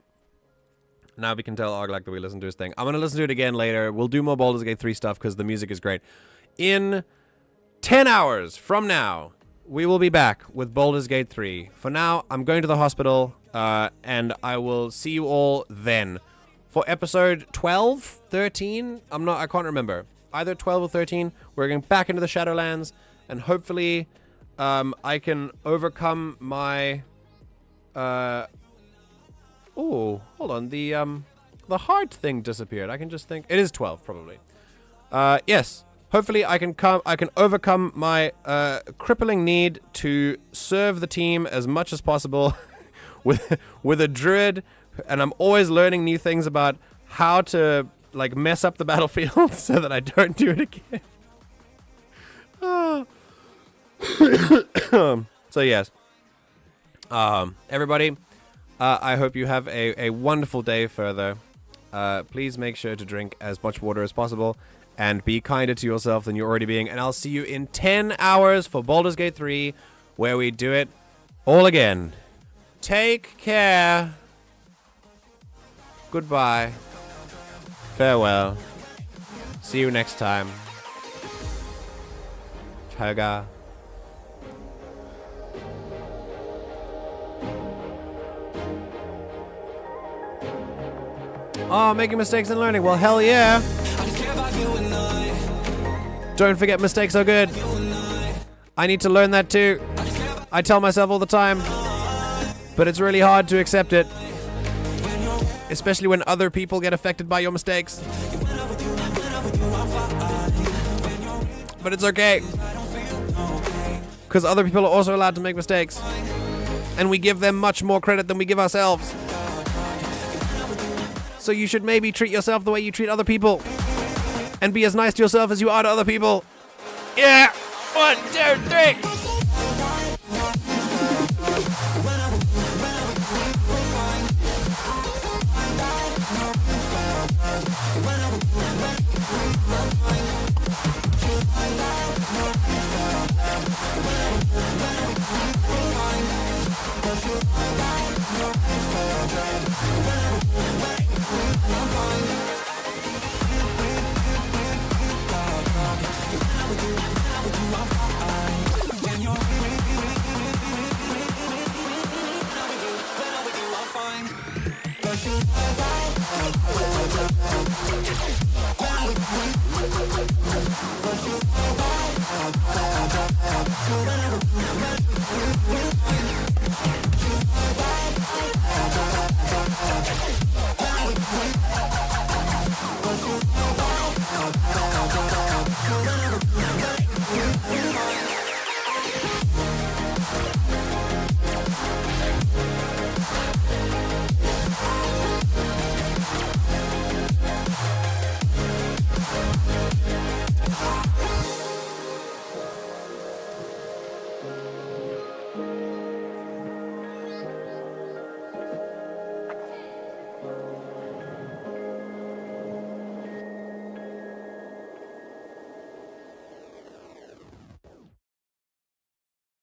Now we can tell Arglak that we listened to his thing. I'm going to listen to it again later. We'll do more Baldur's Gate 3 stuff because the music is great. In 10 hours from now, we will be back with Baldur's Gate 3. For now, I'm going to the hospital, and I will see you all then. For episode 12, 13, I can't remember. Either 12 or 13, we're going back into the Shadowlands, and hopefully I can overcome my oh, hold on. The heart thing disappeared. I can just think it is 12 probably. Yes. Hopefully I can overcome my crippling need to serve the team as much as possible with a druid, and I'm always learning new things about how to like mess up the battlefield so that I don't do it again. So yes, everybody, I hope you have a wonderful day further. Please make sure to drink as much water as possible and be kinder to yourself than you're already being. And I'll see you in 10 hours for Baldur's Gate 3, where we do it all again. Take care. Goodbye. Farewell. See you next time. Chaga. Oh, making mistakes and learning. Well, hell yeah. Don't forget mistakes are good. I need to learn that too. I tell myself all the time, but it's really hard to accept it, especially when other people get affected by your mistakes. But it's okay, because other people are also allowed to make mistakes, and we give them much more credit than we give ourselves. So you should maybe treat yourself the way you treat other people, and be as nice to yourself as you are to other people. Yeah! 1, 2, 3!